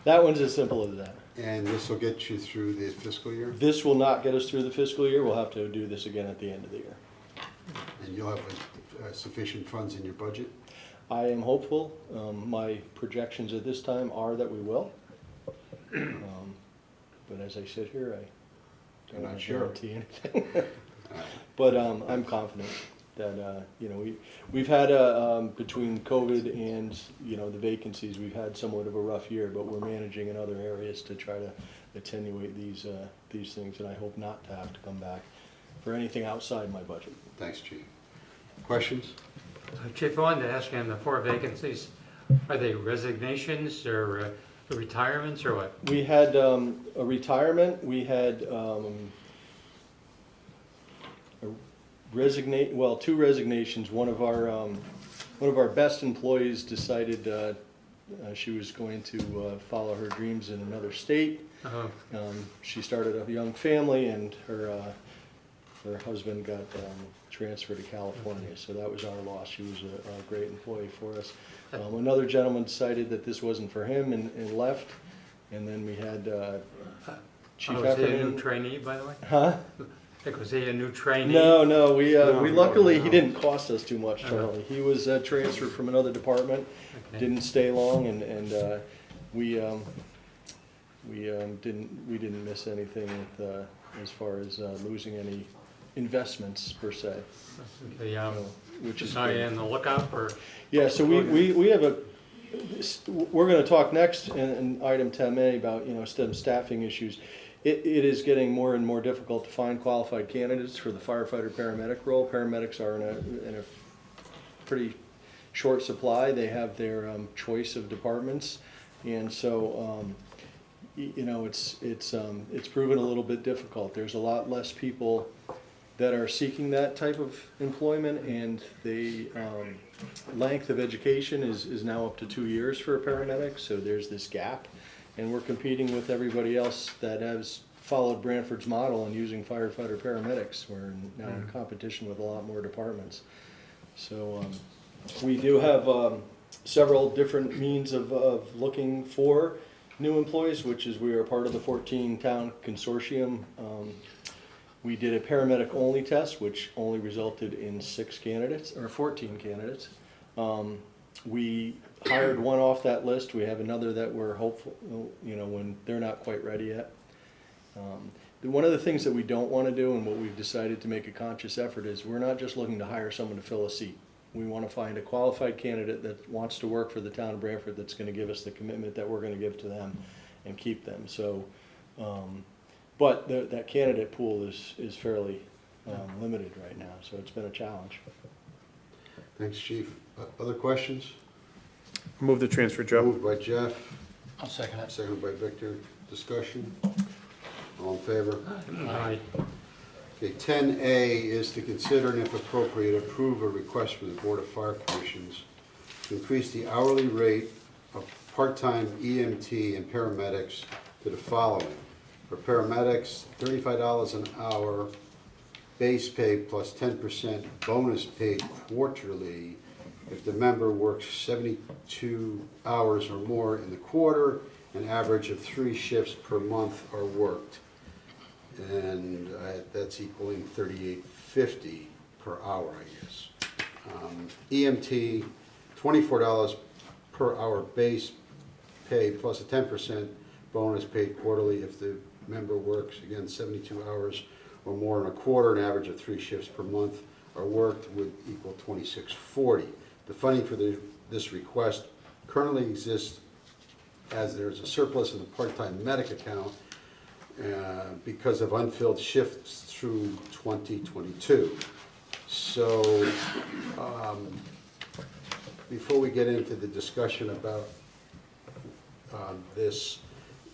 that one's as simple as that. And this will get you through the fiscal year? This will not get us through the fiscal year. We'll have to do this again at the end of the year. And you'll have sufficient funds in your budget? I am hopeful. My projections at this time are that we will. But as I sit here, I don't want to guarantee anything. But I'm confident that we've had between COVID and the vacancies, we've had somewhat of a rough year, but we're managing in other areas to try to attenuate these things, and I hope not to have to come back for anything outside my budget. Thanks, Chief. Questions? Chief, I wanted to ask you on the 4 vacancies, are they resignations or retirements or what? We had a retirement. We had two resignations. One of our best employees decided she was going to follow her dreams in another state. She started a young family, and her husband got transferred to California, so that was our loss. She was a great employee for us. Another gentleman decided that this wasn't for him and left, and then we had Chief Was he a new trainee, by the way? Huh? Was he a new trainee? No. We luckily he didn't cost us too much, Charlie. He was transferred from another department, didn't stay long, and we didn't miss anything with, as far as losing any investments per se. Which is are you on the lookout for? Yeah, so we have we're going to talk next in item 10A about staffing issues. It is getting more and more difficult to find qualified candidates for the firefighter paramedic role. Paramedics are in a pretty short supply. They have their choice of departments, and so it's proven a little bit difficult. There's a lot less people that are seeking that type of employment, and the length of education is now up to 2 years for a paramedic, so there's this gap, and we're competing with everybody else that has followed Brantford's model and using firefighter paramedics. We're now in competition with a lot more departments. So we do have several different means of looking for new employees, which is we are part of the 14-town consortium. We did a paramedic-only test, which only resulted in 6 candidates, or 14 candidates. We hired one off that list. We have another that we're hopeful, when they're not quite ready yet. one of the things that we don't want to do, and what we've decided to make a conscious effort, is we're not just looking to hire someone to fill a seat. We want to find a qualified candidate that wants to work for the town of Brantford, that's going to give us the commitment that we're going to give to them and keep them. So, but that candidate pool is fairly limited right now, so it's been a challenge. Thanks, Chief. Other questions? Move the transfer, Joe. Moved by Jeff, I'll second it. seconded by Victor. Discussion? All in favor? Aye. Okay, 10A is to consider and if appropriate, approve a request from the Board of Fire Commissions to increase the hourly rate of part-time EMT and paramedics to the following. For paramedics, $35 an hour, base pay plus 10% bonus paid quarterly if the member works 72 hours or more in the quarter, an average of 3 shifts per month are worked. And that's equaling $38.50 per hour, I guess. EMT, $24 per hour base pay plus a 10% bonus paid quarterly if the member works, again, 72 hours or more in a quarter, an average of 3 shifts per month are worked would equal $26.40. The funding for this request currently exists as there's a surplus in the part-time medic account because of unfilled shifts through 2022. So before we get into the discussion about this,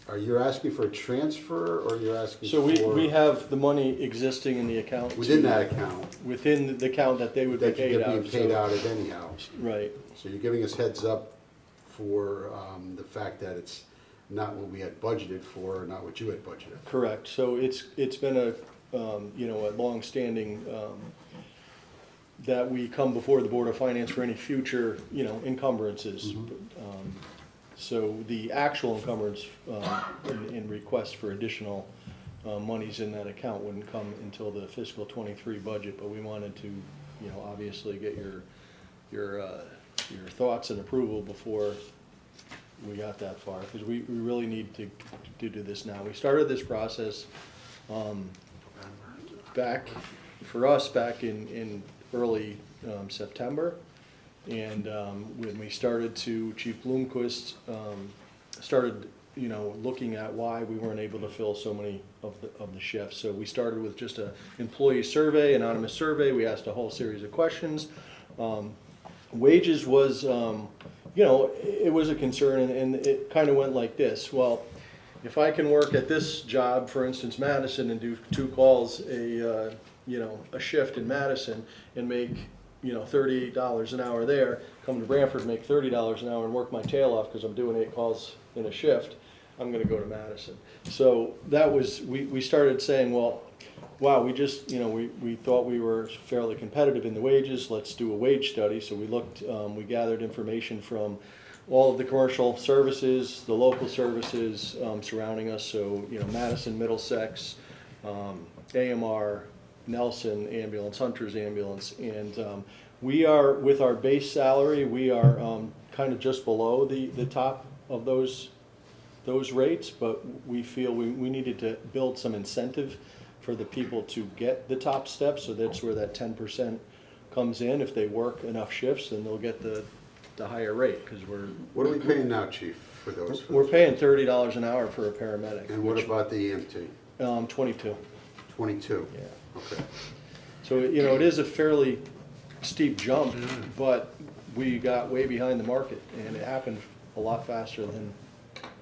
are you asking for a transfer or you're asking So for? we have the money existing in the account. Within that account. Within the account that they would be That paid you're out. being paid out of anyhow. Right. So you're giving us heads up for the fact that it's not what we had budgeted for, not what you had budgeted. Correct. So it's been a a long-standing that we come before the Board of Finance for any future encumbrances. So the actual encumbrance in request for additional monies in that account wouldn't come until the fiscal '23 budget, but we wanted to obviously get your thoughts and approval before we got that far, because we really need to do this now. We started this process back in early September, and when we started to, Chief Bloomquist started looking at why we weren't able to fill so many of the shifts. So we started with just a employee survey, anonymous survey. We asked a whole series of questions. Wages was it was a concern, and it kind of went like this. Well, if I can work at this job, for instance, Madison, and do 2 calls a shift in Madison and make $38 an hour there, come to Brantford, make $30 an hour and work my tail off because I'm doing 8 calls in a shift, I'm going to go to Madison. So that was, we started saying, well, wow, we just, we thought we were fairly competitive in the wages. Let's do a wage study. So we looked, we gathered information from all of the commercial services, the local services surrounding us. So, Madison, Middlesex, AMR, Nelson Ambulance, Hunter's Ambulance. And we are, with our base salary, we are kind of just below the top of those rates, but we feel we needed to build some incentive for the people to get the top step, so that's where that 10% comes in. If they work enough shifts, then they'll get the higher rate, because we're... What are we paying now, Chief, for those? We're paying $30 an hour for a paramedic. And what about the EMT? 22. 22? Yeah. Okay. So, it is a fairly steep jump, but we got way behind the market, and it happened a lot faster than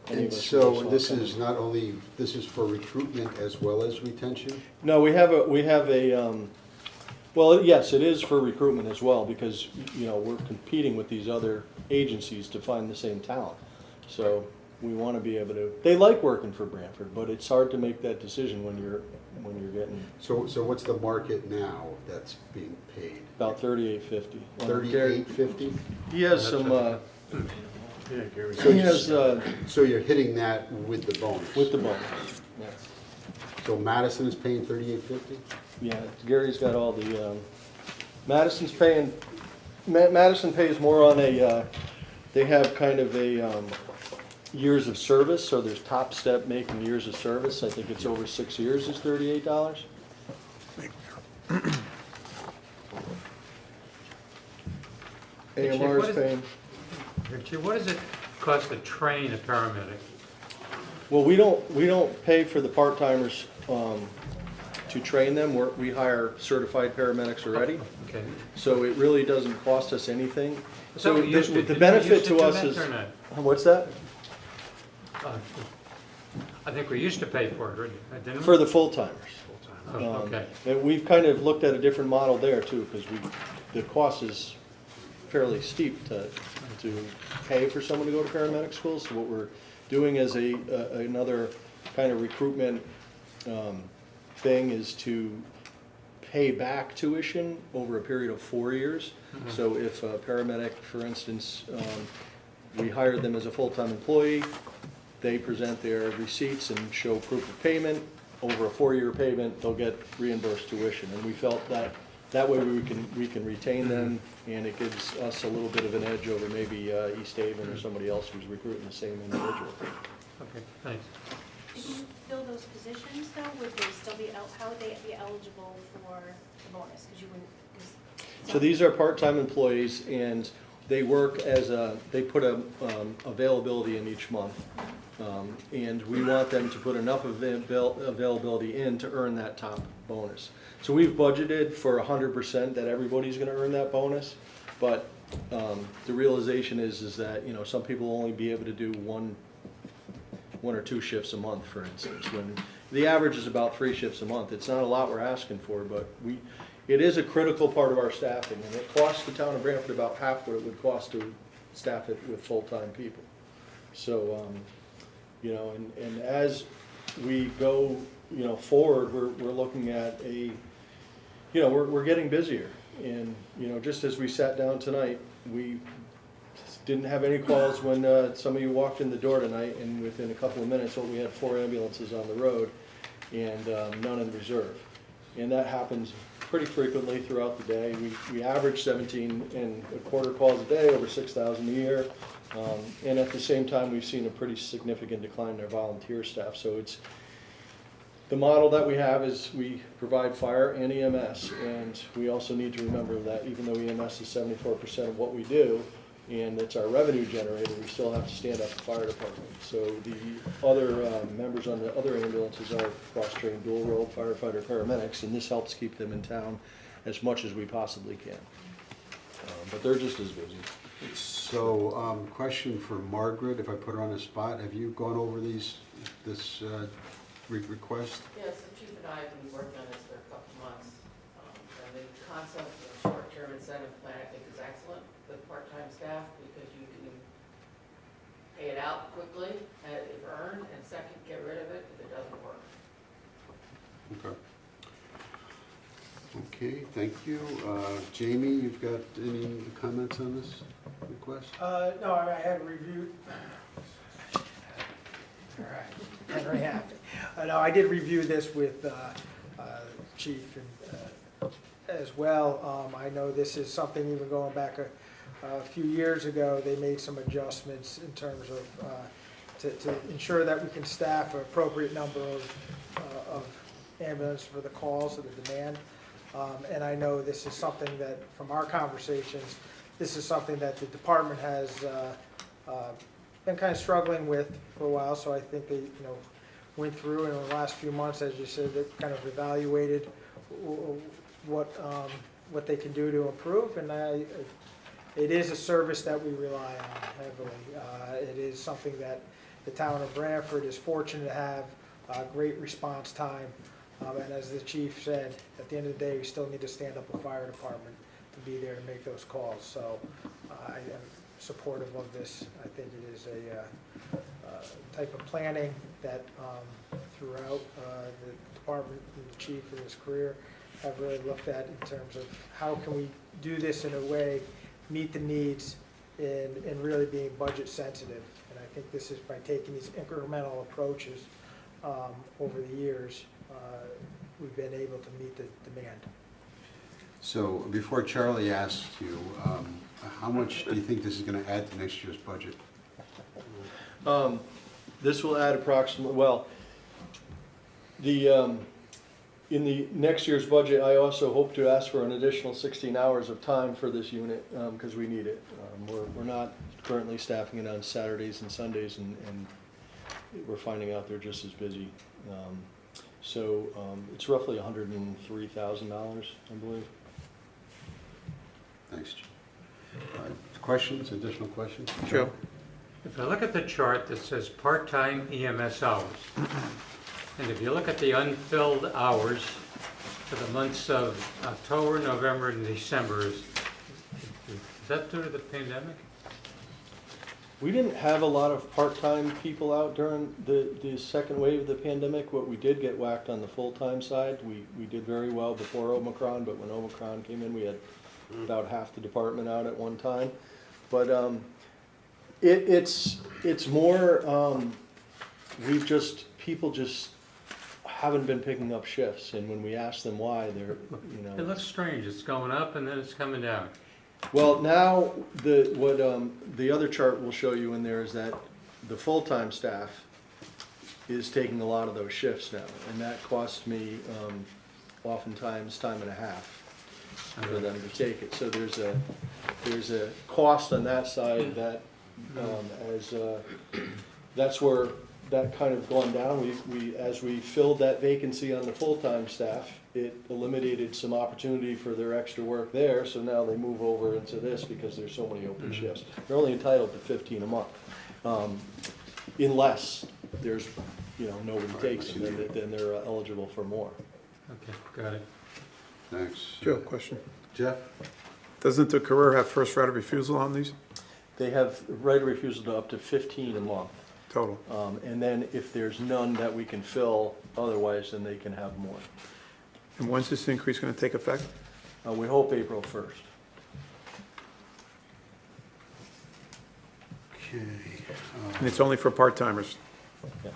any And of us so saw this coming. is not only, this is for recruitment as well as retention? No, we have a well, yes, it is for recruitment as well, because, we're competing with these other agencies to find the same talent. So we want to be able to, they like working for Brantford, but it's hard to make that decision when you're getting So what's the market now that's being paid? about $38.50. $38.50? He has some, Yeah, Gary. he has, So you're hitting that with the bonus? with the bonus. Yeah. So Madison is paying $38.50? Yeah, Gary's got all the, Madison's paying, Madison pays more on a, they have kind of a years of service, so there's top step making years of service. I think it's over 6 years is $38. AMR is paying. Richie, what does it cost to train a paramedic? Well, we don't pay for the part-timers to train them. We hire certified paramedics already. Okay. So it really doesn't cost us anything. So what we used to- the didn't we benefit used to do us that is, or not? what's that? I think we used to pay for it, didn't we? For the full-timers. Oh, okay. And we've kind of looked at a different model there too, because the cost is fairly steep to pay for someone to go to paramedic school. So what we're doing as another kind of recruitment thing is to pay back tuition over a period of 4 years. Mm-hmm. So if a paramedic, for instance, we hired them as a full-time employee, they present their receipts and show proof of payment. Over a 4-year payment, they'll get reimbursed tuition. And we felt that way we can retain them, and it gives us a little bit of an edge over maybe East Haven or somebody else who's recruiting the same individual. Okay, thanks. If you fill those positions though, would they still be, how would they be eligible for the bonus? Because you wouldn't, So these are part-time employees, and they work they put a availability in each month. And we want them to put enough availability in to earn that top bonus. So we've budgeted for 100% that everybody's gonna earn that bonus, but the realization is that, you know, some people will only be able to do one or two shifts a month, for instance, when the average is about 3 shifts a month. It's not a lot we're asking for, but it is a critical part of our staffing, and it costs the town of Brantford about half what it would cost to staff it with full-time people. So, you know, and as we go, you know, forward, we're looking at you know, we're getting busier. And, you know, just as we sat down tonight, we didn't have any calls when some of you walked in the door tonight, and within a couple of minutes, we had 4 ambulances on the road and none in reserve. And that happens pretty frequently throughout the day. We average 17.25 calls a day, over 6,000 a year. And at the same time, we've seen a pretty significant decline in our volunteer staff. So it's the model that we have is we provide fire and EMS, and we also need to remember that even though EMS is 74% of what we do, and it's our revenue generator, we still have to stand up the fire department. So the other members on the other ambulances are cross-trained dual-role firefighter paramedics, and this helps keep them in town as much as we possibly can. But they're just as busy. So, question for Margaret, if I put her on the spot, have you gone over this request? Yes, the chief and I have been working on this for a couple of months. And the concept of a short-term incentive plan, I think, is excellent with part-time staff because you can pay it out quickly if earned, and second, get rid of it if it doesn't work. Okay. Okay, thank you. Jamie, you've got any comments on this request? No, I had reviewed. All right, Henry happy. No, I did review this with Chief and, as well. I know this is something even going back a few years ago. They made some adjustments in terms of to ensure that we can staff an appropriate number of ambulance for the calls or the demand. And I know this is something that, from our conversations, this is something that the department has been kind of struggling with for a while. So I think they, you know, went through and in the last few months, as you said, they kind of evaluated what they can do to improve. And it is a service that we rely on heavily. It is something that the town of Brantford is fortunate to have great response time. And as the chief said, at the end of the day, we still need to stand up a fire department to be there to make those calls. So I am supportive of this. I think it is a type of planning that throughout the department and the chief in his career have really looked at in terms of how can we do this in a way, meet the needs, and really being budget sensitive. And I think this is by taking these incremental approaches over the years, we've been able to meet the demand. So before Charlie asks you, how much do you think this is going to add to next year's budget? This will add approximately, well, the, in the next year's budget, I also hope to ask for an additional 16 hours of time for this unit, because we need it. We're not currently staffing it on Saturdays and Sundays, and we're finding out they're just as busy. So it's roughly $103,000, I believe. Thanks, Jim. Questions, additional questions? Joe? If I look at the chart that says part-time EMS hours, and if you look at the unfilled hours for the months of October, November, and December, is that due to the pandemic? We didn't have a lot of part-time people out during the second wave of the pandemic. What we did get whacked on the full-time side. We did very well before Omicron, but when Omicron came in, we had about half the department out at one time. But it's more, people just haven't been picking up shifts, and when we ask them why, they're, you know. It looks strange, it's going up and then it's coming down. Well, now, the other chart will show you in there is that the full-time staff is taking a lot of those shifts now, and that costs me oftentimes time and a half for them to take it. So there's a cost on that side that that's where that kind of gone down. As we filled that vacancy on the full-time staff, it eliminated some opportunity for their extra work there, so now they move over into this because there's so many open shifts. They're only entitled to 15 a month, unless there's, nobody takes it, then they're eligible for more. Okay, got it. Thanks. Joe, question. Jeff? Doesn't the career have first right of refusal on these? They have right of refusal to up to 15 a month. Total. And then if there's none that we can fill otherwise, then they can have more. And when's this increase going to take effect? We hope April 1st. Okay. And it's only for part-timers? Yes.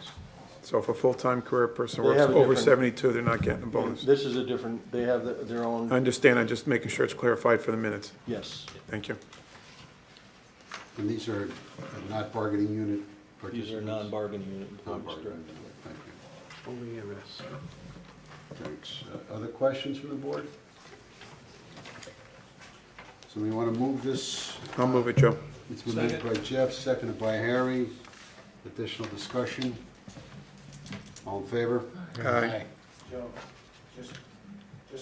So if a full-time career person They works have a over different- 72, they're not getting a bonus? This is a different, they have their own, I understand, I'm just making sure it's clarified for the minutes. yes. Thank you. And these are not bargaining unit participants? These are non-bargaining unit employees, Non-bargaining, correct. thank you. Only EMS. Thanks. Other questions from the board? So we want to move this? I'll move it, Joe. It's been moved by Jeff, seconded by Harry. Additional discussion? All in favor? Aye. Joe, just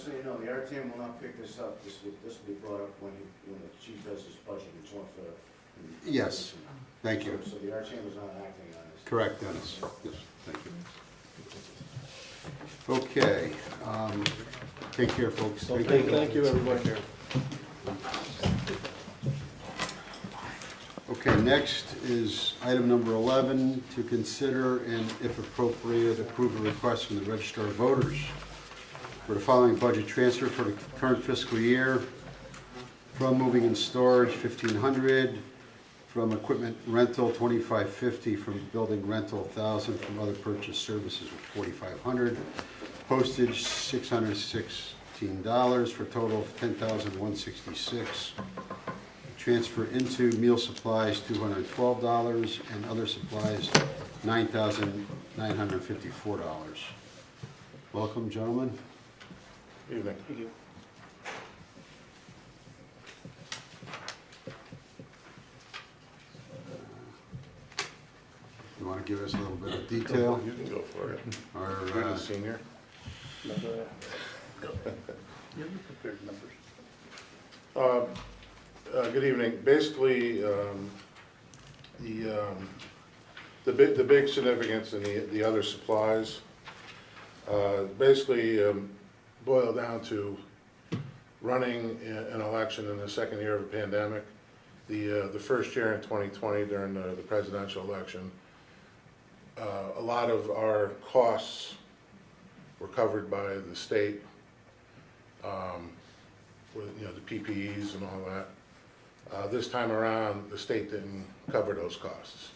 so you know, the RTM will not pick this up. This will be brought up when the chief does his budget. It's one for. Yes, thank you. So the RTM is not acting on this. Correct, Dennis. Yes, thank you. Okay. Take care, folks. Okay, thank you, everybody. Okay, next is item number 11, to consider and, if appropriate, approve a request from the Register of Voters for the following budget transfer for the current fiscal year: from moving and storage, $1,500, from equipment rental, $2,550, from building rental, $1,000, from other purchase services, $4,500, postage, $616, for a total of $10,166. Transfer into meal supplies, $212, and other supplies, $9,954. Welcome, gentlemen. Evening. Thank you. You want to give us a little bit of detail? You can go for it. Or, You're the senior. Good evening. Basically, the big significance in the other supplies basically boil down to running an election in the second year of a pandemic. The first year in 2020 during the presidential election, a lot of our costs were covered by the state, with the PPEs and all that. This time around, the state didn't cover those costs.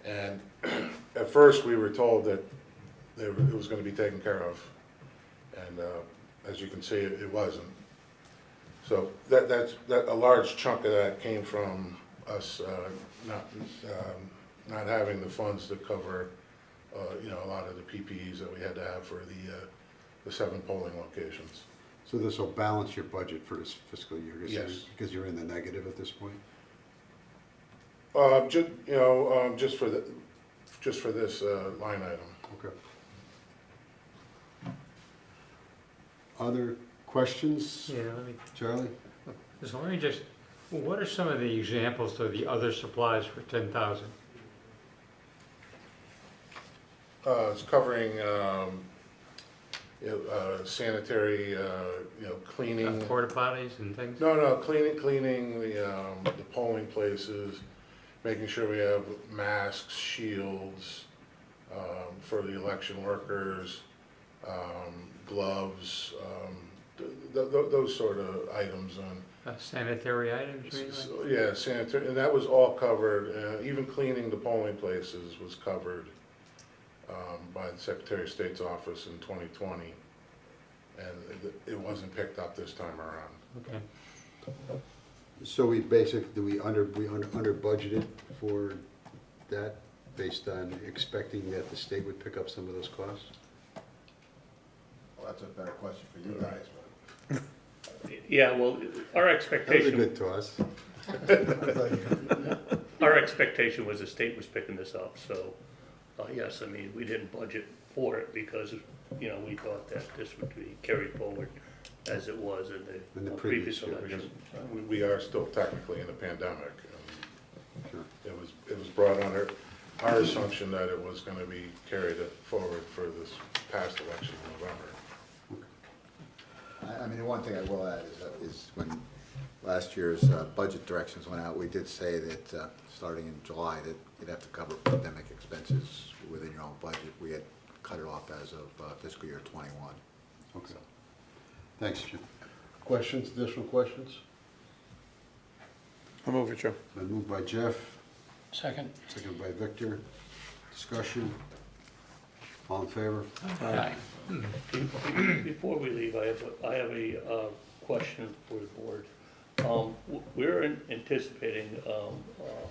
And at first, we were told that it was going to be taken care of. And as you can see, it wasn't. So that a large chunk of that came from us not not having the funds to cover, a lot of the PPEs that we had to have for the 7 polling locations. So this will balance your budget for this fiscal year? Yes. Because you're in the negative at this point? Just for this line item. Okay. Other questions? Yeah, let me, Charlie? so let me just, what are some of the examples of the other supplies for 10,000? It's covering, sanitary, cleaning. Porta potties and things? No, cleaning the polling places, making sure we have masks, shields, for the election workers, gloves, those sort of items on. Sanitary items, you mean? Yeah, sanitary, and that was all covered, even cleaning the polling places was covered by the Secretary of State's office in 2020, and it wasn't picked up this time around. Okay. So we basically, we under budgeted for that based on expecting that the state would pick up some of those costs? Well, that's a better question for you guys, but. Yeah, well, our That was a expectation, good toss. our expectation was the state was picking this up, so, yes, I mean, we didn't budget for it because, we thought that this would be carried forward as it was in the previous year. election. We are still technically in a pandemic. Sure. It was brought under our assumption that it was going to be carried forward for this past election in November. I mean, the one thing I will add is when last year's budget directions went out, we did say that starting in July that you'd have to cover pandemic expenses within your own budget. We had cut it off as of fiscal year 21. Okay. Thanks, Jim. Questions, additional questions? I'll move it, Joe. Been moved by Jeff, Second. seconded by Victor. Discussion? All in favor? Aye. Before we leave, I have a question for the board. We're anticipating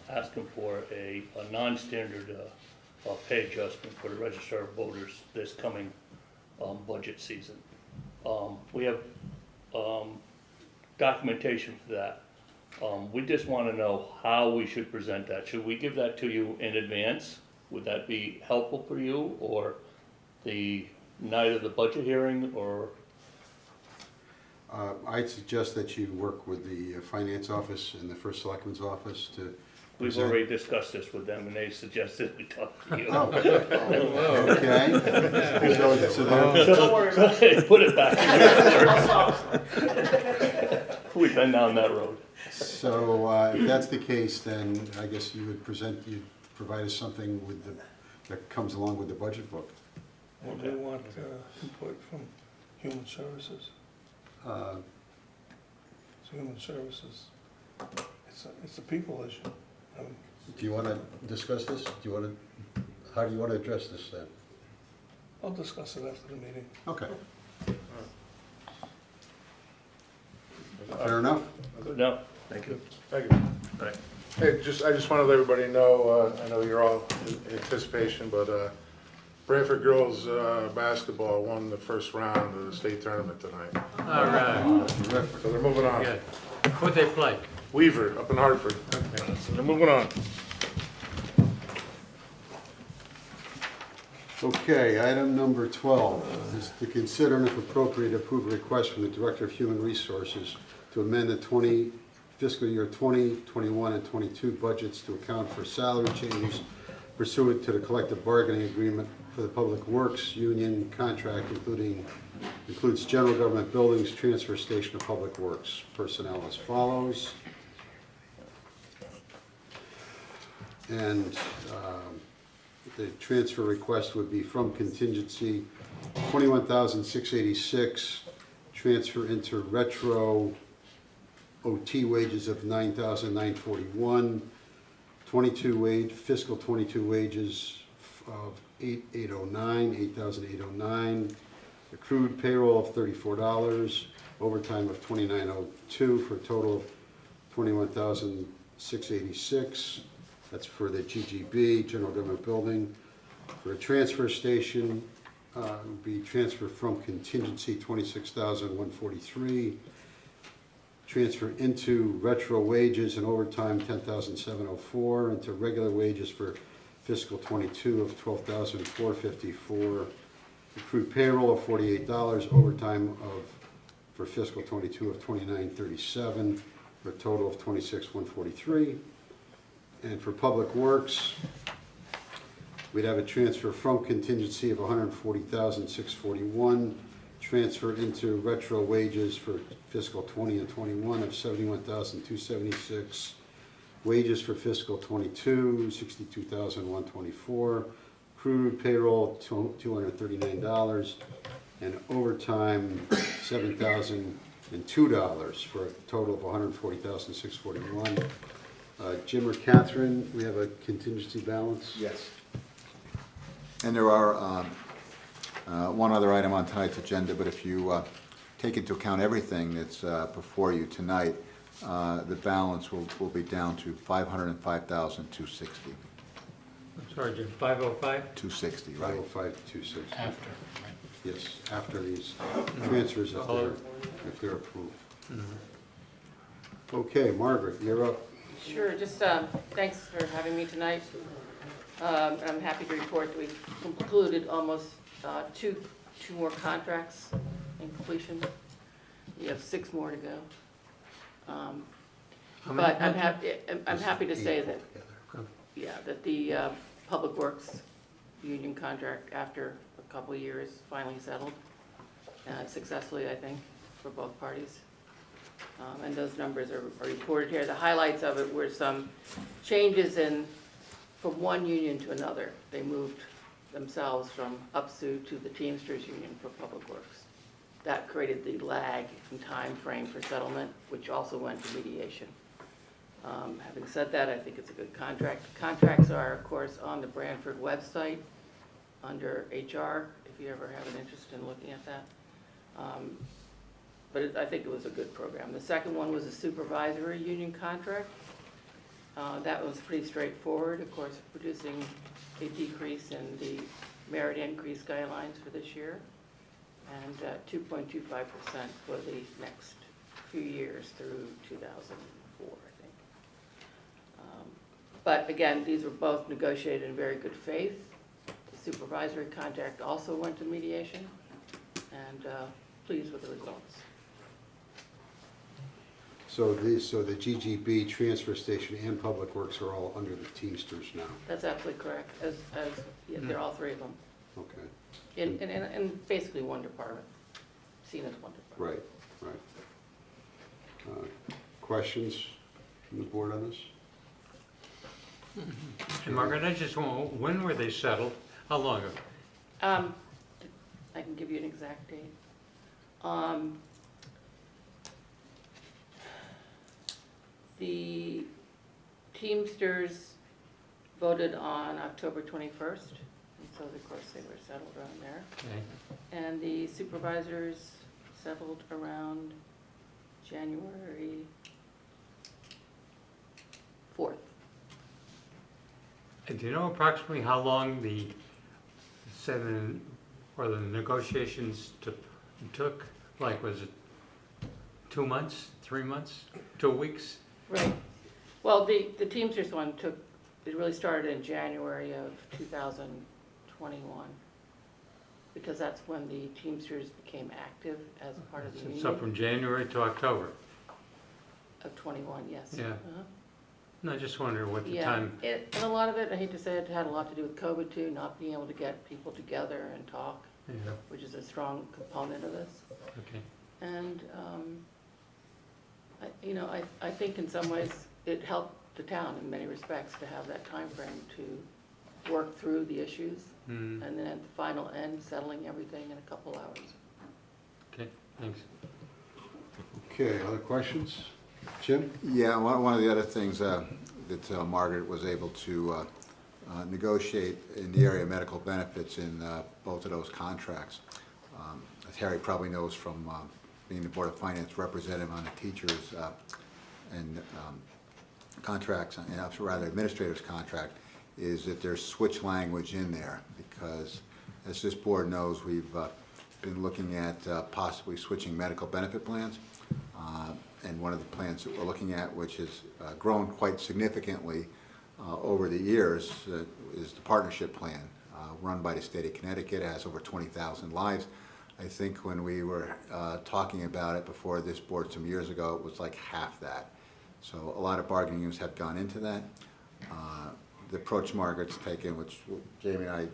asking for a non-standard pay adjustment for the registered voters this coming budget season. We have documentation for that. We just want to know how we should present that. Should we give that to you in advance? Would that be helpful for you, or the night of the budget hearing, or? I'd suggest that you work with the finance office and the first selectman's office to We've present. already discussed this with them, and they suggested we talk to you. Oh, okay. So Don't worry about it. Put it back in your We've been down that road. So if that's the case, then I guess you would you'd provide us something that comes along with the budget book. And we want input from Human Services. It's Human Services. It's a people issue. I mean, Do you want to discuss this? How do you want to address this then? I'll discuss it after the meeting. Okay. Fair enough? No, thank you. Thank you. Right. Hey, I just want to let everybody know, I know you're all in anticipation, but Brantford girls basketball won the first round of the state tournament tonight. All right. So they're moving on. Good. Who'd they play? Weaver, up in Hartford. Okay. So they're moving on. Okay, item number 12 is to consider and if appropriate approve a request from the Director of Human Resources to amend the fiscal year 20, 21, and 22 budgets to account for salary changes pursuant to the collective bargaining agreement for the Public Works Union contract, includes general government buildings, transfer station of Public Works personnel as follows. And the transfer request would be from contingency, $21,686, transfer into retro OT wages of $9,941, fiscal 22 wages of $8,809, accrued payroll of $34, overtime of $29.02 for a total of $21,686. That's for the GGB, General Government Building. For a transfer station, it would be transfer from contingency, $26,143. Transfer into retro wages and overtime, $10,704. Into regular wages for fiscal '22 of $12,454. Accrued payroll of $48, overtime for fiscal '22 of $29,37, for a total of $26,143. And for Public Works, we'd have a transfer from contingency of $140,641, transfer into retro wages for fiscal '20 and '21 of $71,276, wages for fiscal '22, $62,124, accrued payroll $239, and overtime $7,002 for a total of $140,641. Jim or Catherine, we have a contingency balance? Yes. And there are one other item on tonight's agenda, but if you take into account everything that's before you tonight, the balance will be down to $505,260. I'm sorry, Jim, 505? 260, right? 505,260. After, right. Yes, after these transfers, if they're approved. Okay, Margaret, you're up. Sure, just thanks for having me tonight. I'm happy to report that we've concluded almost two more contracts in completion. We have 6 more to go. But I'm happy to say that, that the Public Works union contract, after a couple of years, finally settled successfully, I think, for both parties. And those numbers are reported here. The highlights of it were some changes from one union to another. They moved themselves from UPSU to the Teamsters Union for Public Works. That created the lag in time frame for settlement, which also went to mediation. Having said that, I think it's a good contract. Contracts are, of course, on the Brantford website under HR, if you ever have an interest in looking at that. But I think it was a good program. The second one was a supervisory union contract. That was pretty straightforward, of course, producing a decrease in the merit increase guidelines for this year, and 2.25% for the next few years through 2004, I think. But again, these were both negotiated in very good faith. The supervisory contract also went to mediation, and pleased with the results. So the GGB, transfer station, and Public Works are all under the Teamsters now? That's absolutely correct, yeah, they're all 3 of them. Okay. In basically one department, seen as one department. Right. Questions from the board on this? And Margaret, I just want, when were they settled? How long ago? I can give you an exact date. The Teamsters voted on October 21st, and so of course they were settled around there. Okay. And the supervisors settled around January 4th. And do you know approximately how long the negotiations took? Like, was it 2 months, 3 months, 2 weeks? Right. Well, the Teamsters one it really started in January of 2021, because that's when the Teamsters became active as part of the union. So from January to October? Of 21, yes. Yeah. Uh-huh. No, I just wondered what the Yeah, time. and a lot of it, I hate to say it, had a lot to do with COVID too, not being able to get people together and talk, Yeah. which is a strong component of this. Okay. And, I think in some ways it helped the town in many respects to have that time frame to work through the issues, and then at the final end, settling everything in a couple hours. Okay, thanks. Okay, other questions? Jim? Yeah, one of the other things that Margaret was able to negotiate in the area of medical benefits in both of those contracts. As Harry probably knows from being the Board of Finance representative on the teachers and contracts, and rather administrator's contract, is that there's switch language in there, because as this board knows, we've been looking at possibly switching medical benefit plans. And one of the plans that we're looking at, which has grown quite significantly over the years, is the partnership plan run by the state of Connecticut. It has over 20,000 lives. I think when we were talking about it before this board some years ago, it was like half that. So a lot of bargaining units have gone into that. The approach Margaret's taken, which Jamie and I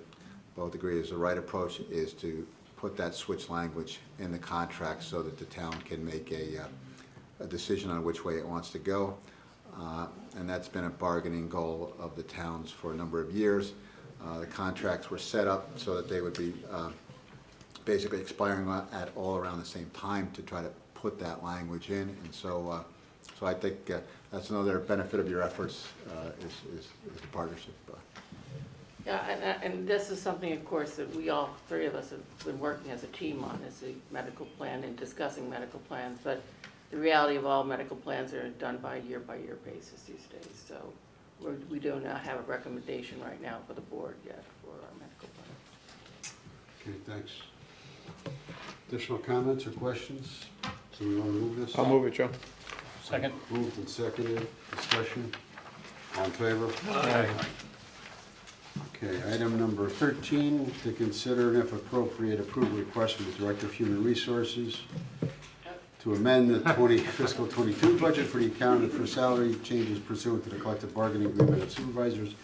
both agree is the right approach, is to put that switch language in the contract so that the town can make a decision on which way it wants to go. And that's been a bargaining goal of the towns for a number of years. The contracts were set up so that they would be basically expiring at all around the same time to try to put that language in. And so I think that's another benefit of your efforts is the partnership. Yeah, and this is something, of course, that we all, three of us, have been working as a team on, is the medical plan and discussing medical plans. But the reality of all medical plans are done by year basis these days. So we do not have a recommendation right now for the board yet for our medical plan. Okay, thanks. Additional comments or questions? So we want to move this? I'll move it, Joe. Second. Moved and seconded. Discussion. All in favor? Aye. Okay, item number 13, to consider and if appropriate approve a request from the Director of Human Resources to amend the fiscal 22 budget for the accountant for salary changes pursuant to the collective bargaining agreement of supervisors.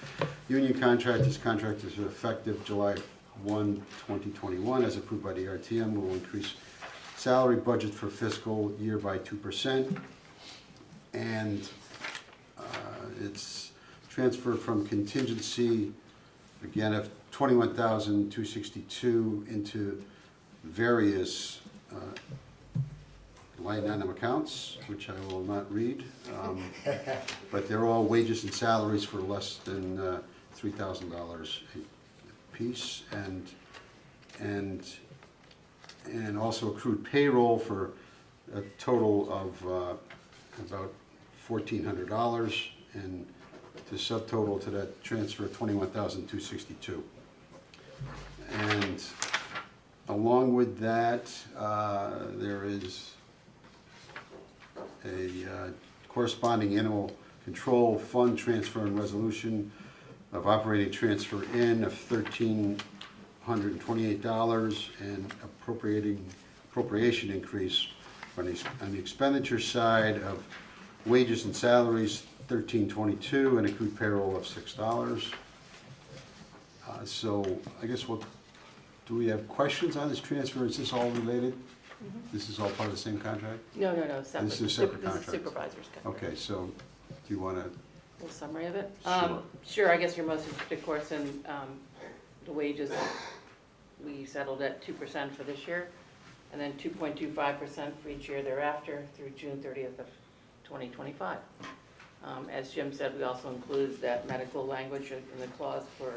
Union contract, this contract is effective July 1, 2021, as approved by the RTM, will increase salary budget for fiscal year by 2%. And it's transferred from contingency, again, of $21,262 into various line item accounts, which I will not read, but they're all wages and salaries for less than $3,000 a piece, and also accrued payroll for a total of about $1,400, and the subtotal to that transfer $21,262. And along with that, there is a corresponding animal control fund transfer and resolution of operating transfer in of $1,328 and appropriation increase on the expenditure side of wages and salaries $1,322 and accrued payroll of $6. So I guess do we have questions on this transfer? Is this all related? This is all part of the same contract? No, separate. This is a separate This is contract? supervisor's contract. Okay, so do you want to? A little summary of it? Sure. Sure, I guess you're most interested, of course, in the wages. We settled at 2% for this year, and then 2.25% for each year thereafter through June 30th of 2025. As Jim said, we also include that medical language in the clause for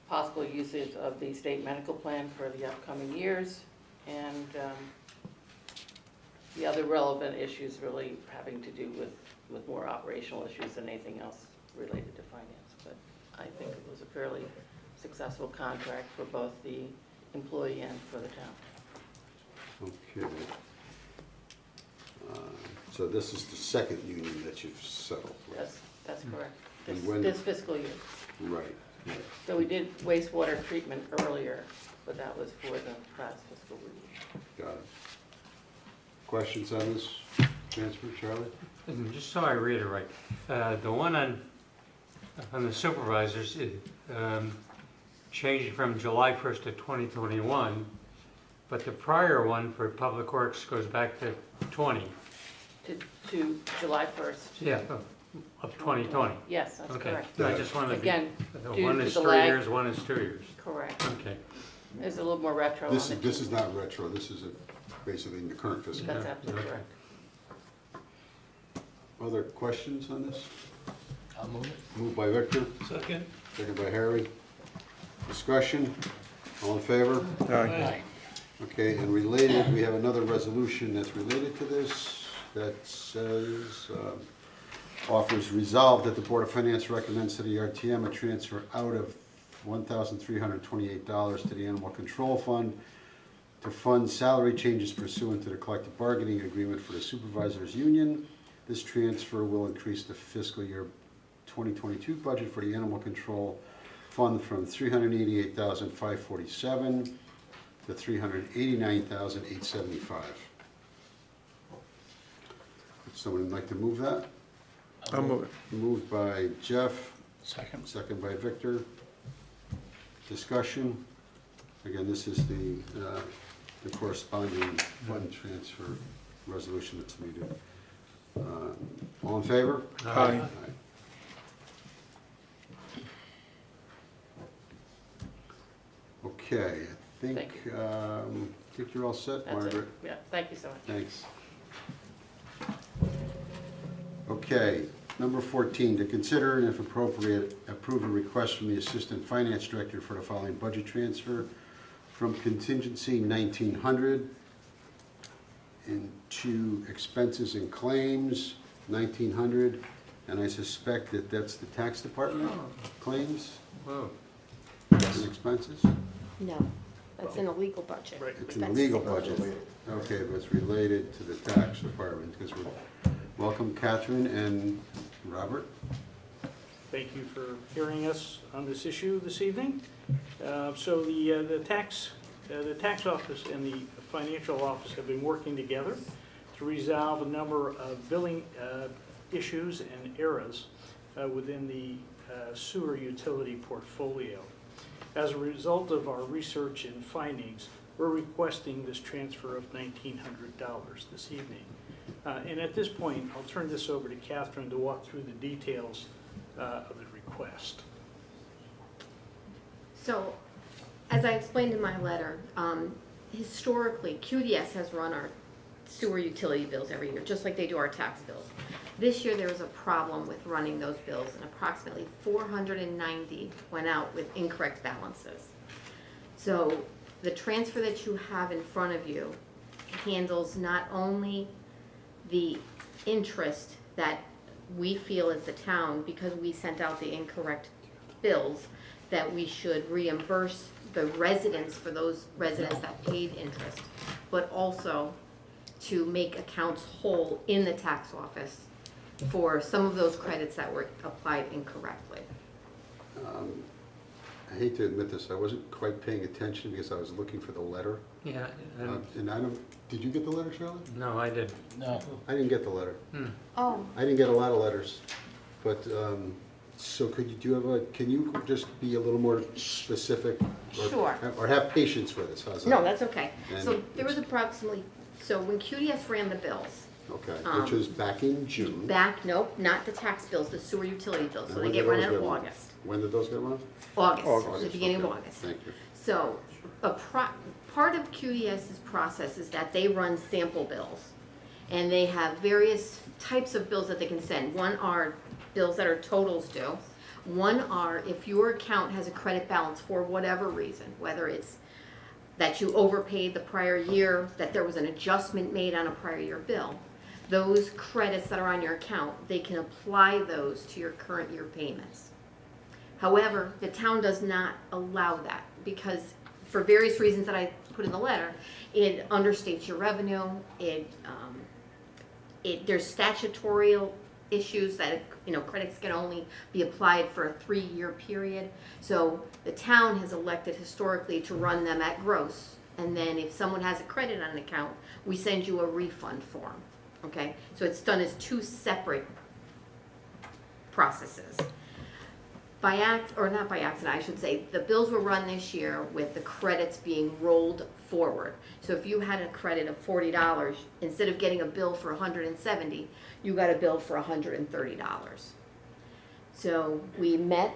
possible usage of the state medical plan for the upcoming years, and the other relevant issues really having to do with more operational issues than anything else related to finance. But I think it was a fairly successful contract for both the employee and for the town. Okay. So this is the second union that you've settled with? That's correct. And when- This fiscal year. Right. So we did wastewater treatment earlier, but that was for the last fiscal year. Got it. Questions on this transfer, Charlie? And just so I read it right, the one on the supervisors changed from July 1st to 2021, but the prior one for Public Works goes back to 20. To July 1st. Yeah, of 2020. Yes, that's Okay. correct. I just wanted to be, Again, due one to is the 3 lag. years, one is 2 years. Correct. Okay. There's a little more retro on This it. is not retro, this is basically in the current fiscal year. That's absolutely correct. Other questions on this? I'll move it. Moved by Victor, Second. second by Harry. Discussion, all in favor? Aye. Okay, and related, we have another resolution that's related to this that says, offers resolved that the Board of Finance recommends to the RTM a transfer out of $1,328 to the Animal Control Fund to fund salary changes pursuant to the collective bargaining agreement for the Supervisors Union. This transfer will increase the fiscal year 2022 budget for the Animal Control Fund from $388,547 to $389,875. Would someone like to move that? I'll move it. Moved by Jeff. Second. Second by Victor. Discussion. Again, this is the corresponding fund transfer resolution that's needed. All in favor? Aye. Okay, I think, Thank think you're all set, That's it. Margaret. Yeah, thank you so much. Thanks. Okay, number 14, to consider and if appropriate, approve a request from the Assistant Finance Director for the following budget transfer from contingency 1900 into expenses and claims 1900, and I suspect that that's the tax department claims Whoa. and expenses? No, that's in the legal budget. It's in the legal budget. Okay, but it's related to the tax department, because we're, welcome Catherine and Robert. Thank you for hearing us on this issue this evening. So the tax office and the financial office have been working together to resolve a number of billing issues and errors within the sewer utility portfolio. As a result of our research and findings, we're requesting this transfer of $1,900 this evening. And at this point, I'll turn this over to Catherine to walk through the details of the request. So, as I explained in my letter, historically, QDS has run our sewer utility bills every year, just like they do our tax bills. This year, there was a problem with running those bills, and approximately 490 went out with incorrect balances. So, the transfer that you have in front of you handles not only the interest that we feel as the town, because we sent out the incorrect bills, that we should reimburse the residents for those residents that paid interest, but also to make accounts whole in the tax office for some of those credits that were applied incorrectly. I hate to admit this, I wasn't quite paying attention because I was looking for the letter. Yeah, And I don't, did you get the letter, Charlotte? no, I didn't. No. I didn't get the letter. Oh, I didn't get a lot of letters, but, so could you, do you have a, can you just be a little more specific? Sure. Or have patience with us, how's that? no, that's okay. So And there was approximately, so when QDS ran the bills, Okay, which was back in June. nope, not the tax bills, the sewer utility bills, so And they when get did run those out of get run? August. When did those get run? August, the beginning of okay. August. Thank you. So, part of QDS's process is that they run sample bills. And they have various types of bills that they can send. One are bills that are totals due. One are if your account has a credit balance for whatever reason, whether it's that you overpaid the prior year, that there was an adjustment made on a prior year bill. Those credits that are on your account, they can apply those to your current year payments. However, the town does not allow that because for various reasons that I put in the letter, it understates your revenue, there's statutory issues that, credits can only be applied for a 3-year period. So the town has elected historically to run them at gross. And then if someone has a credit on an account, we send you a refund form, okay? So it's done as 2 separate processes. Not by accident, I should say, the bills were run this year with the credits being rolled forward. So if you had a credit of $40, instead of getting a bill for $170, you got a bill for $130. So we met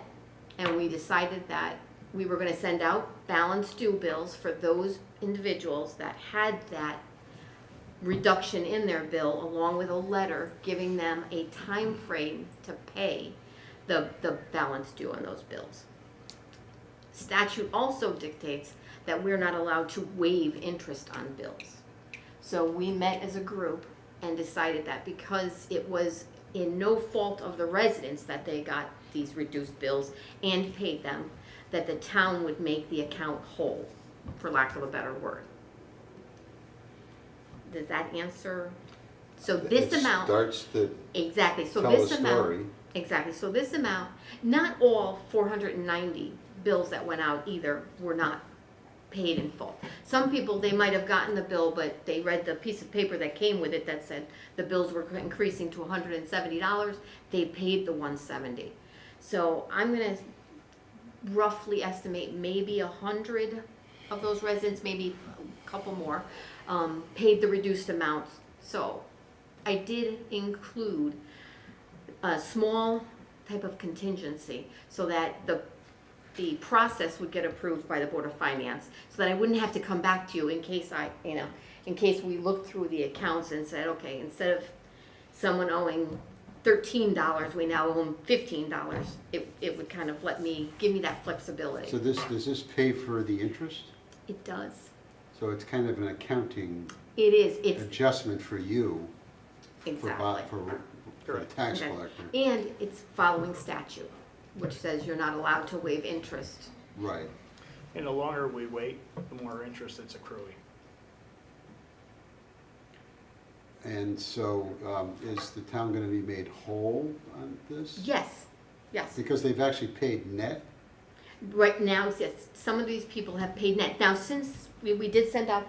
and we decided that we were going to send out balance due bills for those individuals that had that reduction in their bill, along with a letter giving them a time frame to pay the balance due on those bills. Statute also dictates that we're not allowed to waive interest on bills. So we met as a group and decided that because it was in no fault of the residents that they got these reduced bills and paid them, that the town would make the account whole, for lack of a better word. Does that answer? So this amount. Starts the, Exactly, so tell this a amount. story. Exactly, so this amount, not all 490 bills that went out either were not paid in full. Some people, they might have gotten the bill, but they read the piece of paper that came with it that said the bills were increasing to $170, they paid the $170. So I'm gonna roughly estimate maybe 100 of those residents, maybe a couple more, paid the reduced amount. So I did include a small type of contingency so that the process would get approved by the Board of Finance, so that I wouldn't have to come back to you in case in case we looked through the accounts and said, okay, instead of someone owing $13, we now owe them $15. It would kind of give me that flexibility. So does this pay for the interest? It does. So it's kind of an accounting It is. It's adjustment for you. exactly. For the tax Okay. collector. And it's following statute, which says you're not allowed to waive interest. Right. And the longer we wait, the more interest it's accruing. And so is the town going to be made whole on this? Yes, yes. Because they've actually paid net? Right now, yes, some of these people have paid net. Now, since we did send out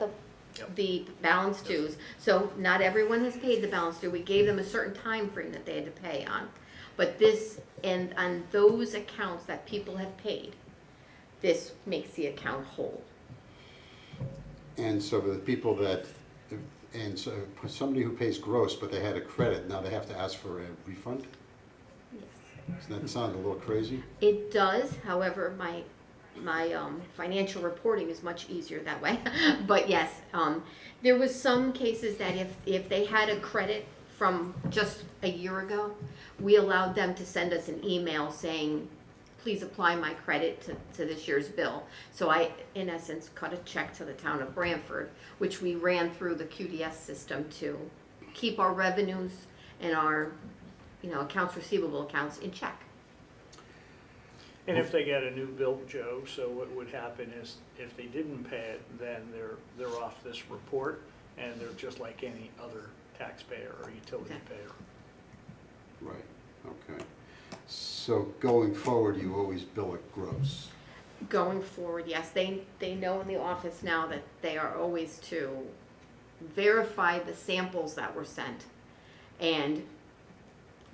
the balance dues, so not everyone has paid the balance due. We gave them a certain time frame that they had to pay on. But this, and on those accounts that people have paid, this makes the account whole. And so the people that, and so somebody who pays gross, but they had a credit, now they have to ask for a refund? Yes. Does that sound a little crazy? It does, however, my financial reporting is much easier that way. But yes, there was some cases that if they had a credit from just a year ago, we allowed them to send us an email saying, please apply my credit to this year's bill. So I, in essence, cut a check to the town of Brantford, which we ran through the QDS system to keep our revenues and our, accounts receivable accounts in check. And if they get a new bill, Joe, so what would happen is if they didn't pay it, then they're off this report and they're just like any other taxpayer or utility payer. Right, okay. So going forward, you always bill it gross? Going forward, yes, they know in the office now that they are always to verify the samples that were sent and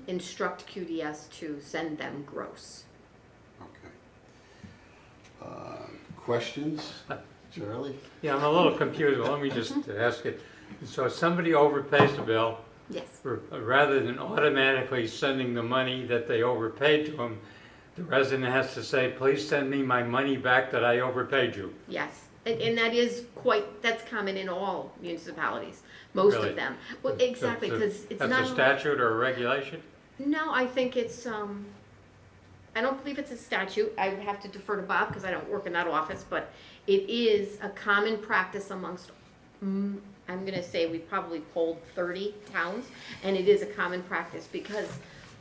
instruct QDS to send them gross. Okay. Questions? Charlie? Yeah, I'm a little confused. Well, let me just ask it. So if somebody overpays the bill, yes, rather than automatically sending the money that they overpaid to them, the resident has to say, please send me my money back that I overpaid you. Yes, and that's common in all municipalities, most Really? of them. Well, exactly, because it's not. That's a statute or a regulation? No, I think it's, I don't believe it's a statute. I would have to defer to Bob because I don't work in that office, but it is a common practice amongst, I'm gonna say we probably polled 30 towns, and it is a common practice because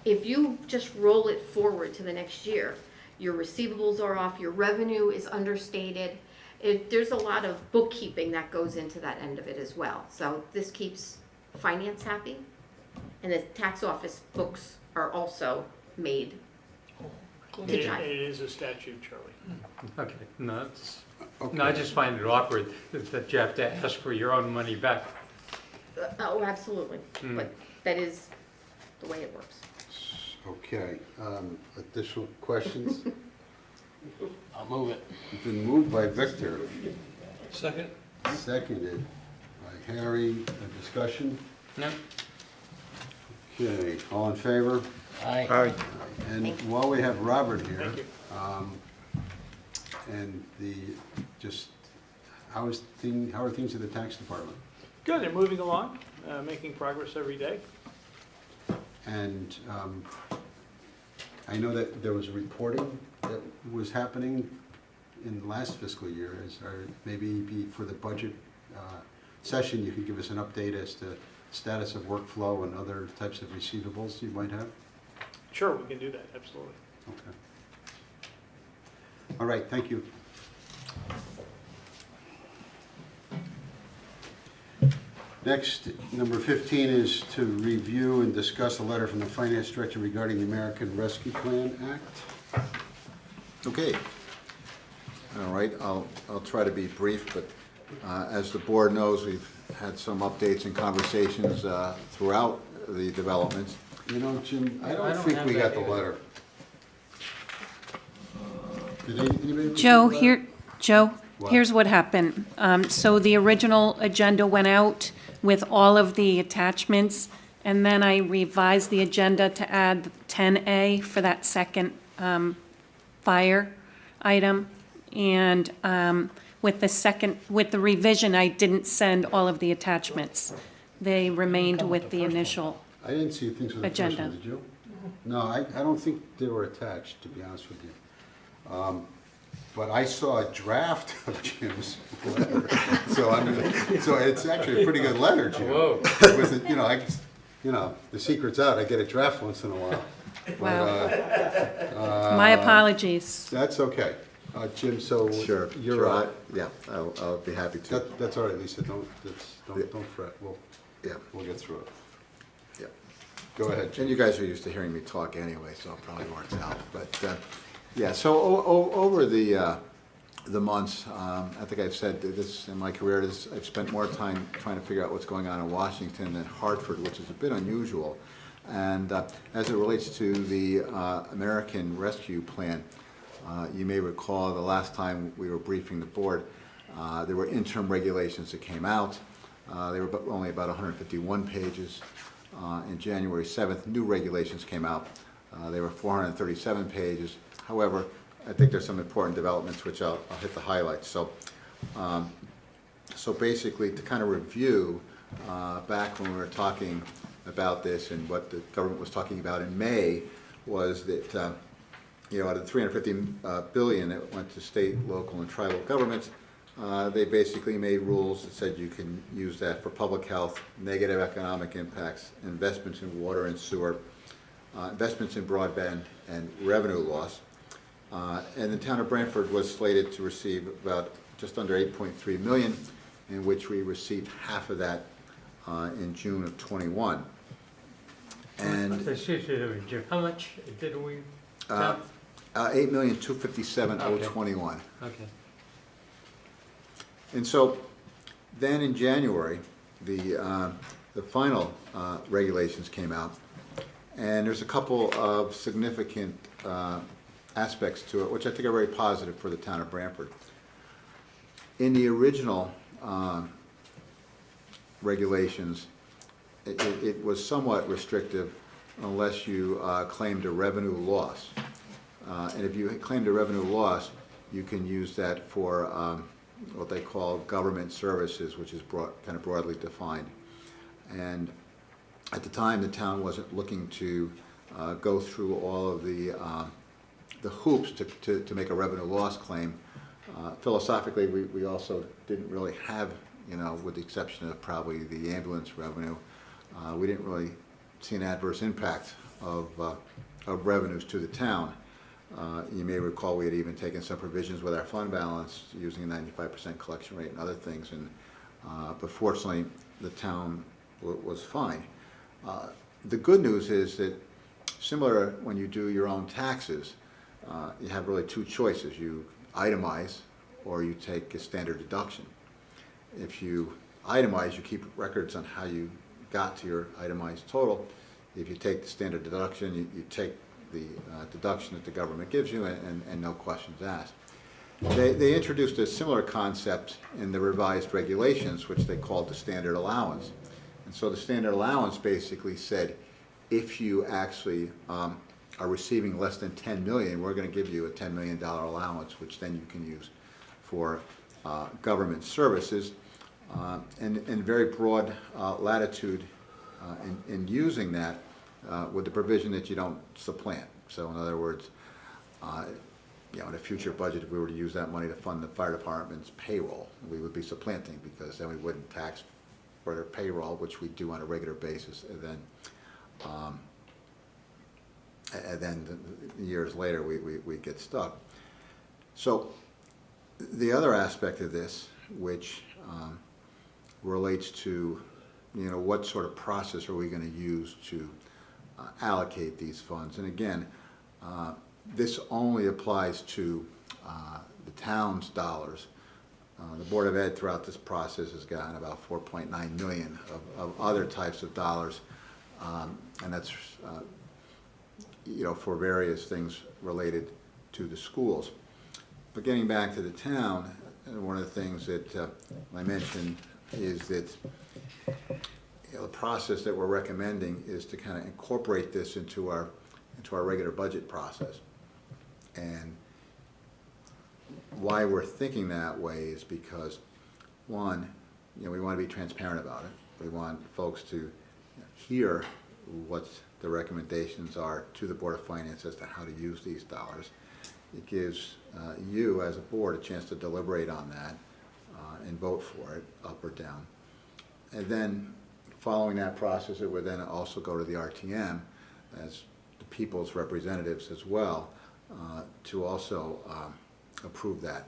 if you just roll it forward to the next year, your receivables are off, your revenue is understated. There's a lot of bookkeeping that goes into that end of it as well. So this keeps finance happy, and the tax office books are also made to jive. It is a statute, Charlie. Okay, no, Okay. no, I just find it awkward that you have to ask for your own money back. Oh, absolutely, but that is the way it works. Okay, additional questions? I'll move it. It's been moved by Victor, Second? seconded by Harry. A discussion? No? Okay, all in favor? Aye. Aye. And while we have Robert here, Thank you. and how are things at the tax department? Good, they're moving along, making progress every day. And I know that there was reporting that was happening in the last fiscal year, or maybe for the budget session, you could give us an update as to status of workflow and other types of receivables you might have? Sure, we can do that, absolutely. Okay. All right, thank you. Next, number 15 is to review and discuss a letter from the Finance Director regarding the American Rescue Plan Act. Okay. All right, I'll try to be brief, but as the board knows, we've had some updates and conversations throughout the developments. You know, Jim, I don't think we got the letter. Did anybody? Joe, receive the letter? Joe, What? here's what happened. So the original agenda went out with all of the attachments, and then I revised the agenda to add 10A for that second fire item. And with the revision, I didn't send all of the attachments. They remained with the initial. I didn't see things with the first agenda. one, did you? No, I don't think they were attached, to be honest with you. But I saw a draft of Jim's letter, so it's actually a pretty good letter, Jim. Whoa. With it, the secret's out. I get a draft once in a while. Wow. My apologies. That's okay, Jim. So Sure. Yeah, I'll be happy to. That's all right, Lisa. Don't fret. We'll get through it. Yeah. Go ahead, Jim. And you guys are used to hearing me talk anyway, so it probably works out. But yeah, so over the months, I think I've said that this in my career. I've spent more time trying to figure out what's going on in Washington than Hartford, which is a bit unusual. And as it relates to the American Rescue Plan, you may recall the last time we were briefing the board, there were interim regulations that came out. They were only about 151 pages. In January 7th, new regulations came out. They were 437 pages. However, I think there's some important developments which I'll hit the highlights. So basically, to kind of review, back when we were talking about this and what the government was talking about in May was that, out of the $350 billion that went to state, local, and tribal governments, they basically made rules that said you can use that for public health, negative economic impacts, investments in water and sewer, investments in broadband, and revenue loss. And the town of Brantford was slated to receive about just under $8.3 million, in which we received half of that in June of '21. And Excuse me, Jim, how much did we? $8,257,021. Okay. And so then in January, the final regulations came out, and there's a couple of significant aspects to it, which I think are very positive for the town of Brantford. In the original regulations, it was somewhat restrictive unless you claimed a revenue loss. And if you claimed a revenue loss, you can use that for what they call government services, which is kind of broadly defined. And at the time, the town wasn't looking to go through all of the hoops to make a revenue loss claim. Philosophically, we also didn't really have, with the exception of probably the ambulance revenue, we didn't really see an adverse impact of revenues to the town. You may recall we had even taken some provisions with our fund balance using a 95% collection rate and other things, but fortunately the town was fine. The good news is that similar when you do your own taxes, you have really two choices. You itemize or you take a standard deduction. If you itemize, you keep records on how you got to your itemized total. If you take the standard deduction, you take the deduction that the government gives you and no questions asked. They introduced a similar concept in the revised regulations, which they called the standard allowance. And so the standard allowance basically said, if you actually are receiving less than $10 million, we're going to give you a $10 million allowance, which then you can use for government services, and very broad latitude in using that with the provision that you don't supplant. So in other words, in a future budget, if we were to use that money to fund the fire department's payroll, we would be supplanting, because then we wouldn't tax for their payroll, which we do on a regular basis, and then years later, we get stuck. So the other aspect of this, which relates to, what sort of process are we going to use to allocate these funds? And again, this only applies to the town's dollars. The Board of Ed throughout this process has gotten about 4.9 million of other types of dollars, and that's for various things related to the schools. But getting back to the town, one of the things that I mentioned is that the process that we're recommending is to kind of incorporate this into our regular budget process. And why we're thinking that way is because, one, we want to be transparent about it. We want folks to hear what the recommendations are to the Board of Finance as to how to use these dollars. It gives you, as a board, a chance to deliberate on that and vote for it, up or down. And then, following that process, it would then also go to the RTM as the people's representatives as well to also approve that.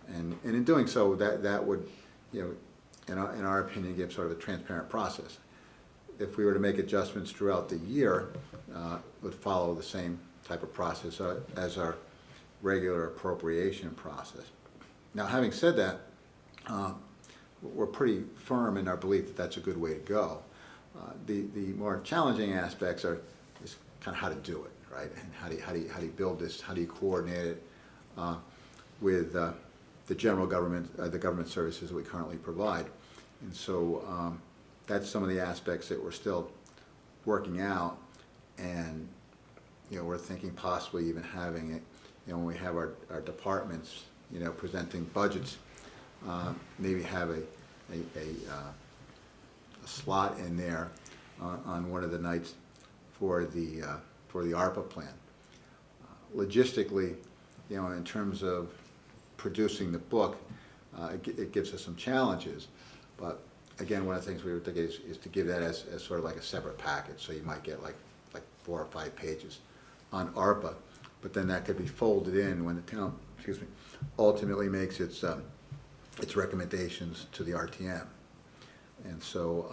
And in doing so, that would, in our opinion, give sort of a transparent process. If we were to make adjustments throughout the year, it would follow the same type of process as our regular appropriation process. Now, having said that, we're pretty firm in our belief that that's a good way to go. The more challenging aspects is kind of how to do it, right? And how do you build this? How do you coordinate it with the general government, the government services that we currently provide? And so that's some of the aspects that we're still working out, and we're thinking possibly even having it, when we have our departments, presenting budgets, maybe have a slot in there on one of the nights for the ARPA plan. Logistically, in terms of producing the book, it gives us some challenges, but again, one of the things we were thinking is to give that as sort of like a separate package, so you might get like 4 or 5 pages on ARPA, but then that could be folded in when the town, ultimately makes its recommendations to the RTM. And so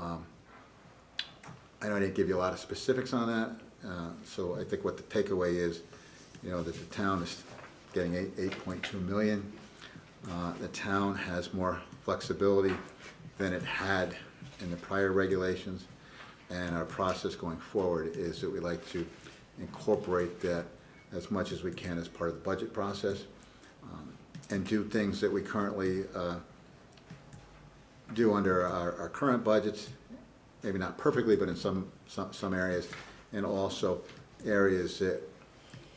I know I didn't give you a lot of specifics on that, so I think what the takeaway is, that the town is getting 8.2 million. The town has more flexibility than it had in the prior regulations, and our process going forward is that we like to incorporate that as much as we can as part of the budget process, and do things that we currently do under our current budgets, maybe not perfectly, but in some areas, and also areas that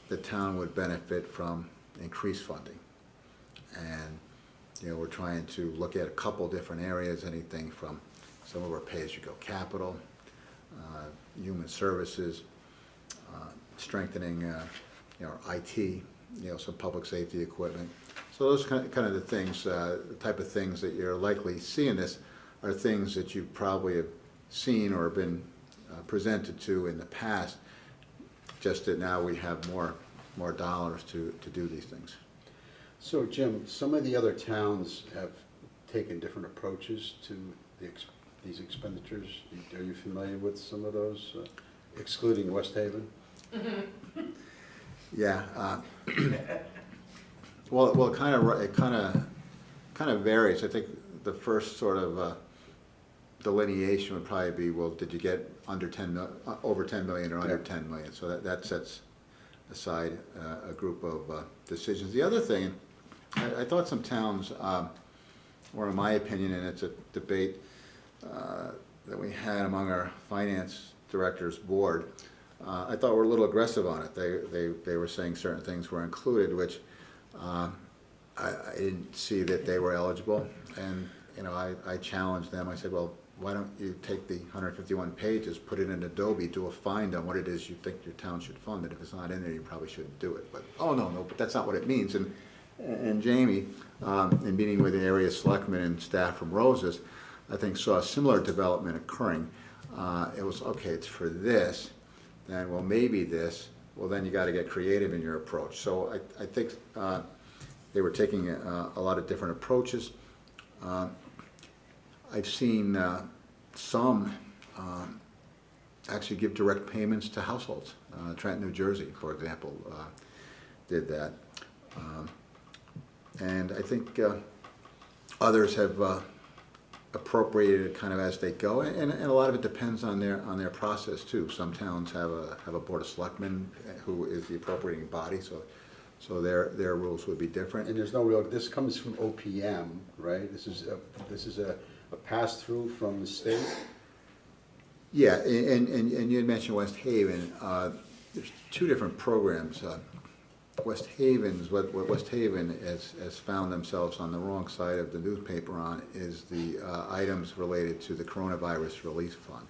the town would benefit from increased funding. And we're trying to look at a couple different areas, anything from some of our pay-as-you-go capital, human services, strengthening our IT, some public safety equipment. So those kind of the things, the type of things that you're likely seeing this are things that you probably have seen or been presented to in the past, just that now we have more dollars to do these things. So Jim, some of the other towns have taken different approaches to these expenditures. Are you familiar with some of those, excluding West Haven? Yeah. Well, it kind of varies. I think the first sort of delineation would probably be, well, did you get under over 10 million or under 10 million? So that sets aside a group of decisions. The other thing, I thought some towns, or in my opinion, and it's a debate that we had among our finance directors board, I thought were a little aggressive on it. They were saying certain things were included, which I didn't see that they were eligible. And I challenged them. I said, well, why don't you take the 151 pages, put it in Adobe, do a find on what it is you think your town should fund, and if it's not in there, you probably shouldn't do it. But no, but that's not what it means. And Jamie, in meeting with the area selectmen and staff from Roses, I think, saw a similar development occurring. It was, okay, it's for this, then, well, maybe this, well, then you got to get creative in your approach. So I think they were taking a lot of different approaches. I've seen some actually give direct payments to households. Trenton, New Jersey, for example, did that. And I think others have appropriated kind of as they go, and a lot of it depends on their process too. Some towns have a board of selectmen who is the appropriating body, so their rules would be different. And there's no real, this comes from OPM, right? This is a pass-through from the state? Yeah, and you had mentioned West Haven. There's two different programs. West Haven's, what West Haven has found themselves on the wrong side of the newspaper on is the items related to the Coronavirus Relief Fund.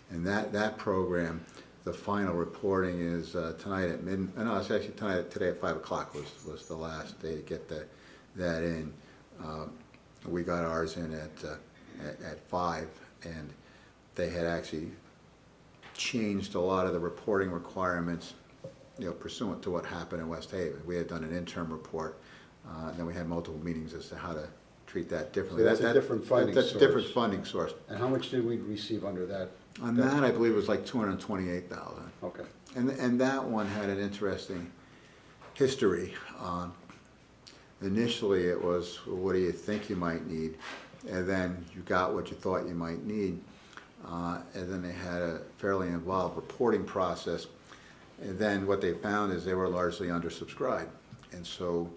And that program, the final reporting is tonight at midnight. No, it's actually today at 5 o'clock was the last day to get that in. We got ours in at 5, and they had actually changed a lot of the reporting requirements, pursuant to what happened in West Haven. We had done an interim report, and then we had multiple meetings as to how to treat that differently. So that's a different funding source. That's a different funding source. And how much did we receive under that? On that, I believe it was like $228,000. Okay. And that one had an interesting history. Initially, it was, well, what do you think you might need? And then you got what you thought you might need. And then they had a fairly involved reporting process. And then what they found is they were largely undersubscribed. And so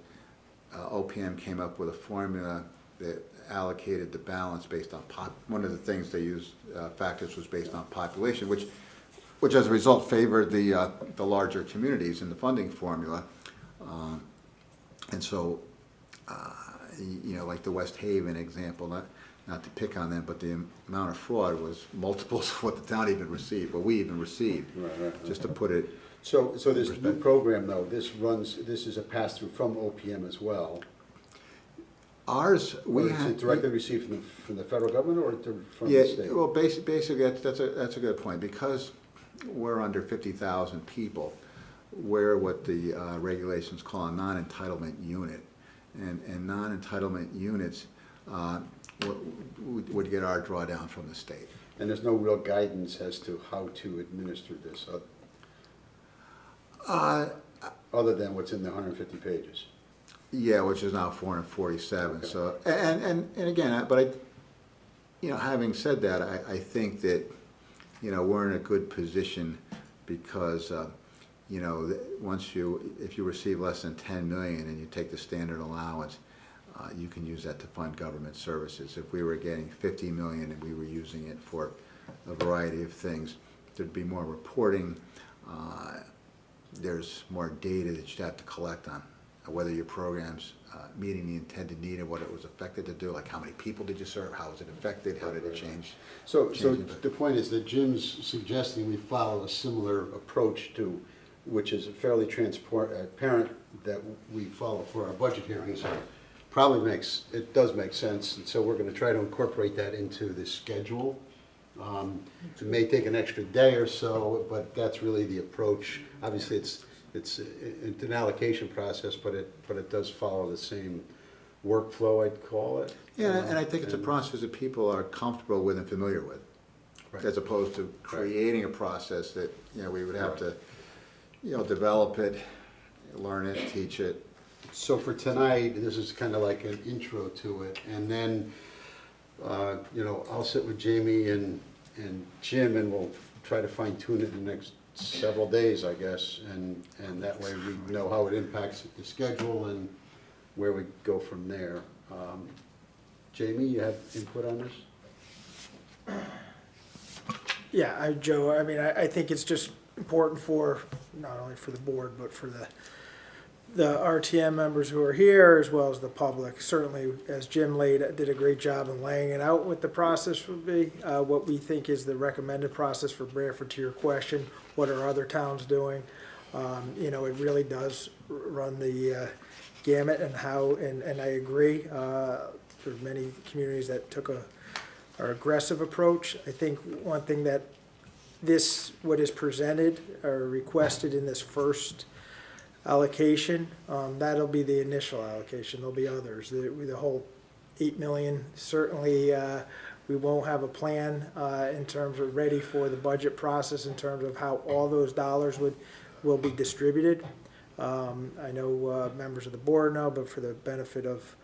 OPM came up with a formula that allocated the balance based on one of the things they used, factors was based on population, which as a result favored the larger communities in the funding formula. And so, like the West Haven example, not to pick on them, but the amount of fraud was multiples of what the town even received, what we even received. Right. Just to put it. So this new program, though, this is a pass-through from OPM as well. Ours, is it directly received from the federal government or from the state? Well, basically that's a good point, because we're under 50,000 people. We're what the regulations call a non-entitlement unit, and non-entitlement units would get our drawdown from the state. And there's no real guidance as to how to administer this, other than what's in the 150 pages. Yeah, which is now 447. Okay. So, and again, but having said that, I think that we're in a good position because if you receive less than 10 million and you take the standard allowance, you can use that to fund government services. If we were getting 50 million and we were using it for a variety of things, there'd be more reporting. There's more data that you'd have to collect on whether your program's meeting the intended need and what it was affected to do, like how many people did you serve, how was it affected, how did it change? So the point is that Jim's suggesting we follow a similar approach to, which is fairly transparent, that we follow for our budget hearings. It does make sense, and so we're going to try to incorporate that into the schedule. It may take an extra day or so, but that's really the approach. Obviously, it's an allocation process, but it does follow the same workflow, I'd call it. Yeah, and I think it's a process that people are comfortable with and familiar with, right, as opposed to creating a process that we would have to develop it, learn it, teach it. So for tonight, this is kind of like an intro to it, and then I'll sit with Jamie and Jim, and we'll try to fine tune it in the next several days, I guess, and that way we know how it impacts the schedule and where we go from there. Jamie, you have input on this? Yeah, Joe, I think it's just important for, not only for the board, but for the RTM members who are here, as well as the public. Certainly, as Jim did a great job in laying it out what the process would be, what we think is the recommended process for Brantford. To your question, what are other towns doing? It really does run the gamut, and I agree. there are many communities that took a aggressive approach. I think one thing that what is presented or requested in this first allocation, that'll be the initial allocation. There'll be others. The whole 8 million, certainly we won't have a plan in terms of ready for the budget process in terms of how all those dollars will be distributed. I know members of the board know, but for the benefit of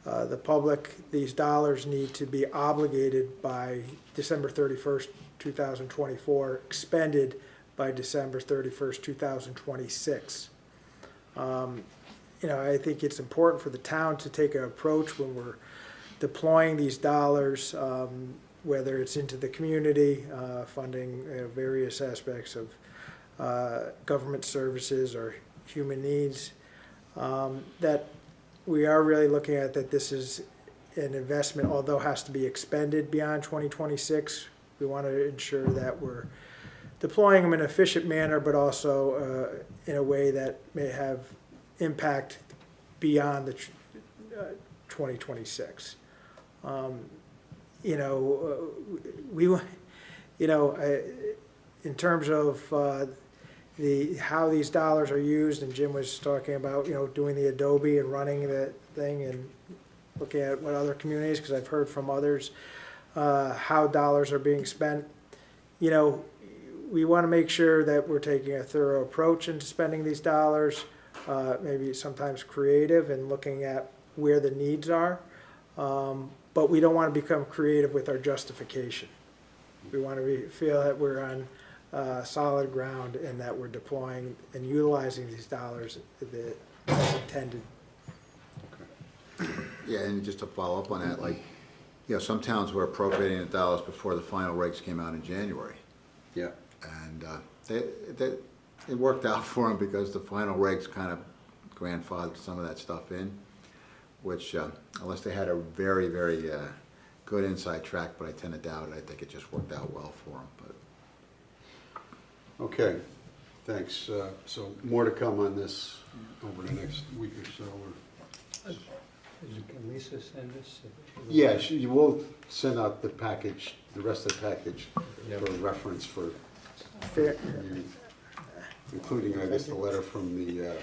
the public, these dollars need to be obligated by December 31st, 2024, expended by December 31st, 2026. I think it's important for the town to take an approach when we're deploying these dollars, whether it's into the community, funding various aspects of government services or human needs, that we are really looking at that this is an investment, although has to be expended beyond 2026. We want to ensure that we're deploying them in an efficient manner, but also in a way that may have impact beyond the 2026. In terms of how these dollars are used, and Jim was talking about, doing the Adobe and running the thing and looking at what other communities, because I've heard from others how dollars are being spent. We want to make sure that we're taking a thorough approach into spending these dollars, maybe sometimes creative and looking at where the needs are, but we don't want to become creative with our justification. We want to feel that we're on solid ground and that we're deploying and utilizing these dollars as intended. Yeah, and just to follow up on that, some towns were appropriating the dollars before the final regs came out in January. Yeah. And it worked out for them because the final regs kind of grandfathered some of that stuff in, which, unless they had a very, very good inside track, but I tend to doubt it, I think it just worked out well for them. But Okay, thanks. So more to come on this over the next week or so. Can Lisa send us? Yeah, you will send out the package, the rest of the package for reference for, including, I guess, the letter from the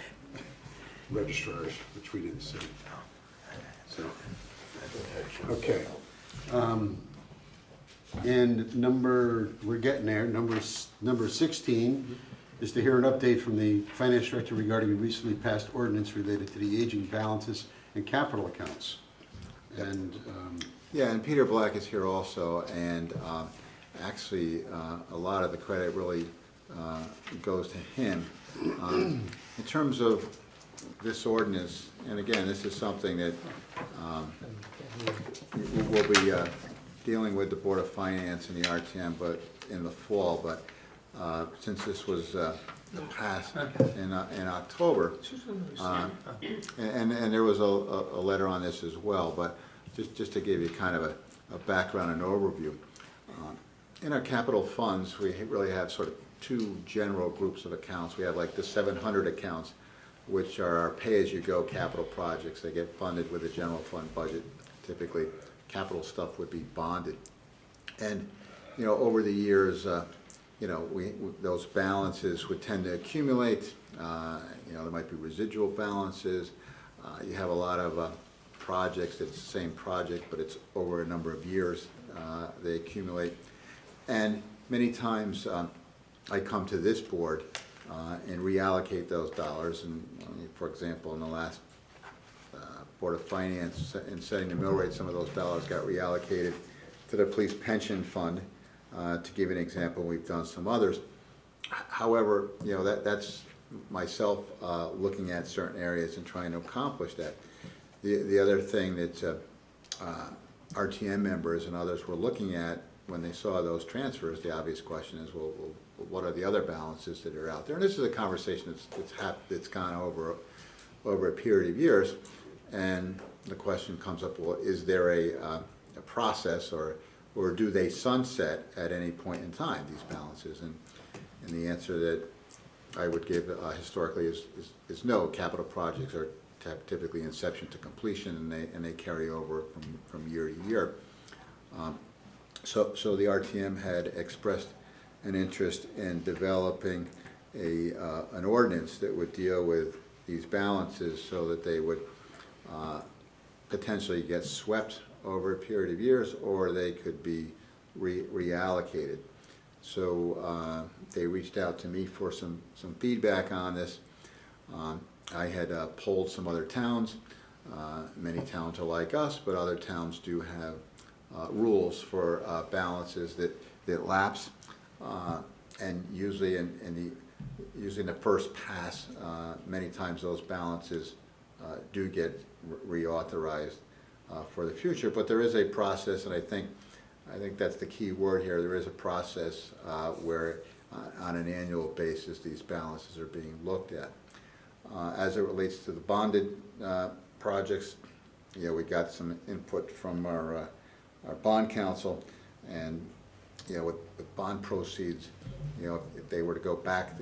registrars, which we didn't see. So, okay. And we're getting there, number 16 is to hear an update from the finance director regarding a recently passed ordinance related to the aging balances and capital accounts. And yeah, and Peter Black is here also, and actually a lot of the credit really goes to him. In terms of this ordinance, and again, this is something that we'll be dealing with the Board of Finance and the RTM, but in the fall. But since this was passed in October, and there was a letter on this as well. But just to give you kind of a background and overview, in our capital funds, we really have sort of two general groups of accounts. We have like the 700 accounts, which are our pay-as-you-go capital projects. They get funded with a general fund budget. Typically, capital stuff would be bonded. And, over the years, those balances would tend to accumulate. There might be residual balances. You have a lot of projects that's the same project, but it's over a number of years they accumulate. And many times I come to this board and reallocate those dollars. And for example, in the last Board of Finance, in setting the mill rate, some of those dollars got reallocated to the police pension fund. To give an example, we've done some others. However, that's myself looking at certain areas and trying to accomplish that. The other thing that RTM members and others were looking at when they saw those transfers, the obvious question is, well, what are the other balances that are out there? And this is a conversation that's gone over a period of years. And the question comes up, well, is there a process, or do they sunset at any point in time, these balances? And the answer that I would give historically is no. Capital projects are have typically inception to completion, and they carry over from year to year. So the RTM had expressed an interest in developing an ordinance that would deal with these balances so that they would potentially get swept over a period of years, or they could be reallocated. So they reached out to me for some feedback on this. I had polled some other towns. Many towns are like us, but other towns do have rules for balances that lapse, and usually in the first pass, many times those balances do get reauthorized for the future. But there is a process, and I think that's the key word here. There is a process where on an annual basis these balances are being looked at. As it relates to the bonded projects, we got some input from our bond counsel, and with bond proceeds, if they were to go back,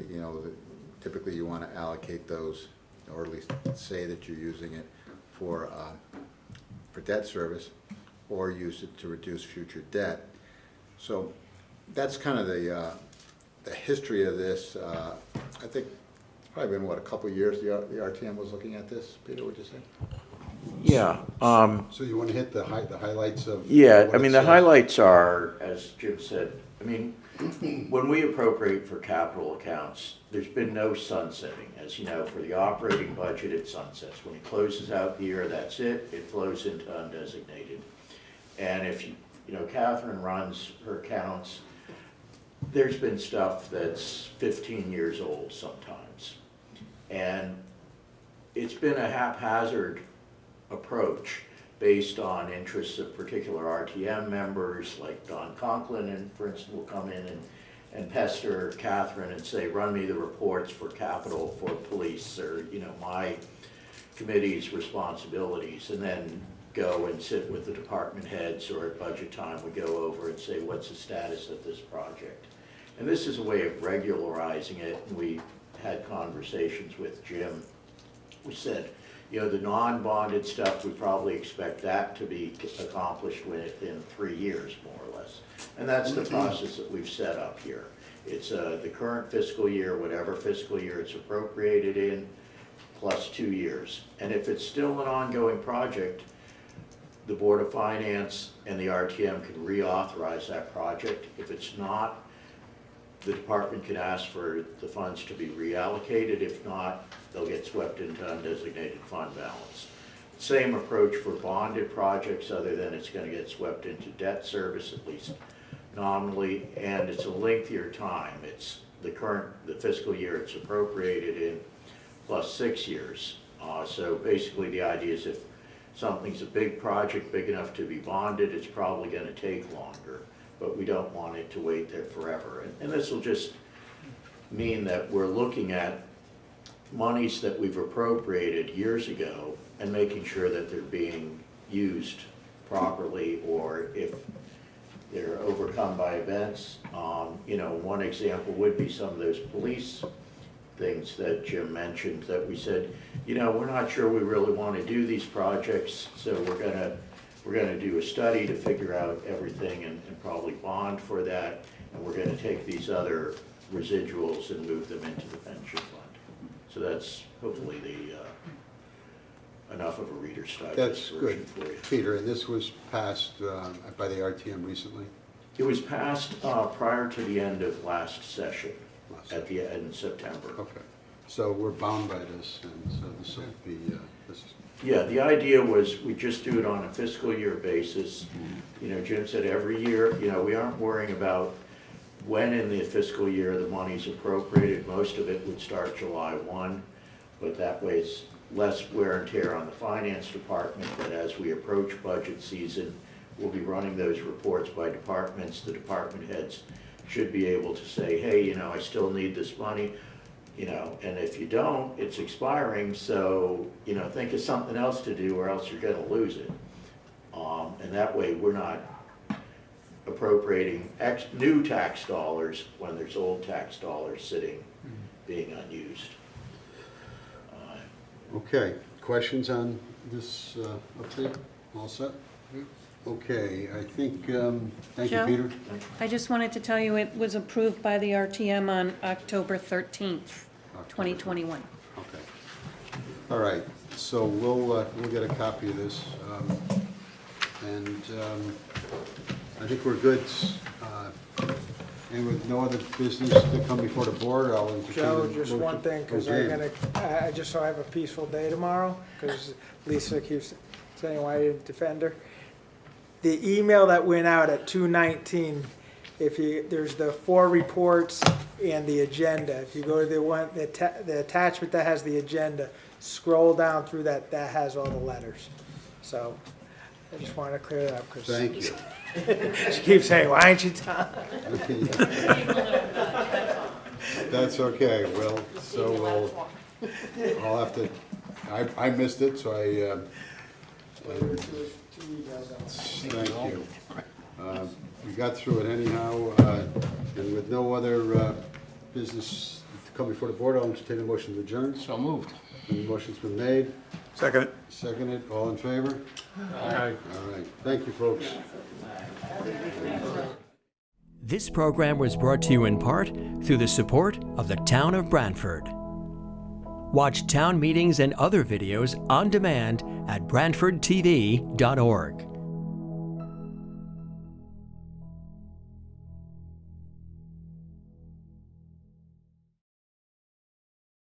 typically you want to allocate those, or at least say that you're using it for debt service, or use it to reduce future debt. So that's kind of the history of this. I think it's probably been, a couple of years the RTM was looking at this. Peter, would you say? Yeah. So you want to hit the highlights of? Yeah, I mean, the highlights are, as Jim said, I mean, when we appropriate for capital accounts, there's been no sunsetting. As you know, for the operating budget, it sunsets. When it closes out the year, that's it. It flows into undesignated. And if Catherine runs her accounts, there's been stuff that's 15 years old sometimes. And it's been a haphazard approach based on interests of particular RTM members, like Don Conklin, and for instance, will come in and pester Catherine and say, run me the reports for capital, for police, or my committee's responsibilities, and then go and sit with the department heads, or at budget time we go over and say, what's the status of this project? And this is a way of regularizing it. And we had conversations with Jim. We said, the non-bonded stuff, we probably expect that to be accomplished within 3 years, more or less. And that's the process that we've set up here. It's the current fiscal year, whatever fiscal year it's appropriated in, plus 2 years. And if it's still an ongoing project, the Board of Finance and the RTM can reauthorize that project. If it's not, the department can ask for the funds to be reallocated. If not, they'll get swept into undesignated fund balance. Same approach for bonded projects, other than it's going to get swept into debt service, at least nominally, and it's a lengthier time. It's the fiscal year it's appropriated in, plus 6 years. So basically the idea is if something's a big project, big enough to be bonded, it's probably going to take longer, but we don't want it to wait there forever. And this will just mean that we're looking at monies that we've appropriated years ago and making sure that they're being used properly, or if they're overcome by events. One example would be some of those police things that Jim mentioned, that we said, we're not sure we really want to do these projects, so we're gonna do a study to figure out everything and probably bond for that, and we're gonna take these other residuals and move them into the pension fund. So that's hopefully enough of a Reader's Digest version for you. Peter, and this was passed by the RTM recently? It was passed prior to the end of last session, at the end of September. Okay. So we're bound by this, and so this will be, Yeah, the idea was we just do it on a fiscal year basis. Jim said every year, we aren't worrying about when in the fiscal year the money's appropriated. Most of it would start July 1, but that way it's less wear and tear on the finance department. But as we approach budget season, we'll be running those reports by departments. The department heads should be able to say, hey, I still need this money, and if you don't, it's expiring, so, think of something else to do or else you're gonna lose it. And that way we're not appropriating new tax dollars when there's old tax dollars sitting, being unused. Okay. questions on this update? All set? Okay, I think, thank you, Joe? Peter. I just wanted to tell you it was approved by the RTM on October 13th, 2021. Okay. All right, so we'll get a copy of this. And I think we're good. And with no other business to come before the board, I'll entertain Joe, a just motion. one thing, because I just so I have a peaceful day tomorrow, because Lisa keeps saying why I didn't defend her. The email that went out at 2:19, there's the 4 reports and the agenda. If you go to the attachment that has the agenda, scroll down through that has all the letters. So I just wanted to clear that up, because. Thank you. She keeps saying, why aren't you telling? That's okay, well, so I'll have to, I missed it, so thank you. We got through it anyhow, and with no other business to come before the board, I'll entertain a motion to adjourn. So moved. The motion's been made. Second. Seconded, all in favor? Aye. All right, thank you, folks. This program was brought to you in part through the support of the Town of Brantford. Watch town meetings and other videos on demand at BrantfordTV.org.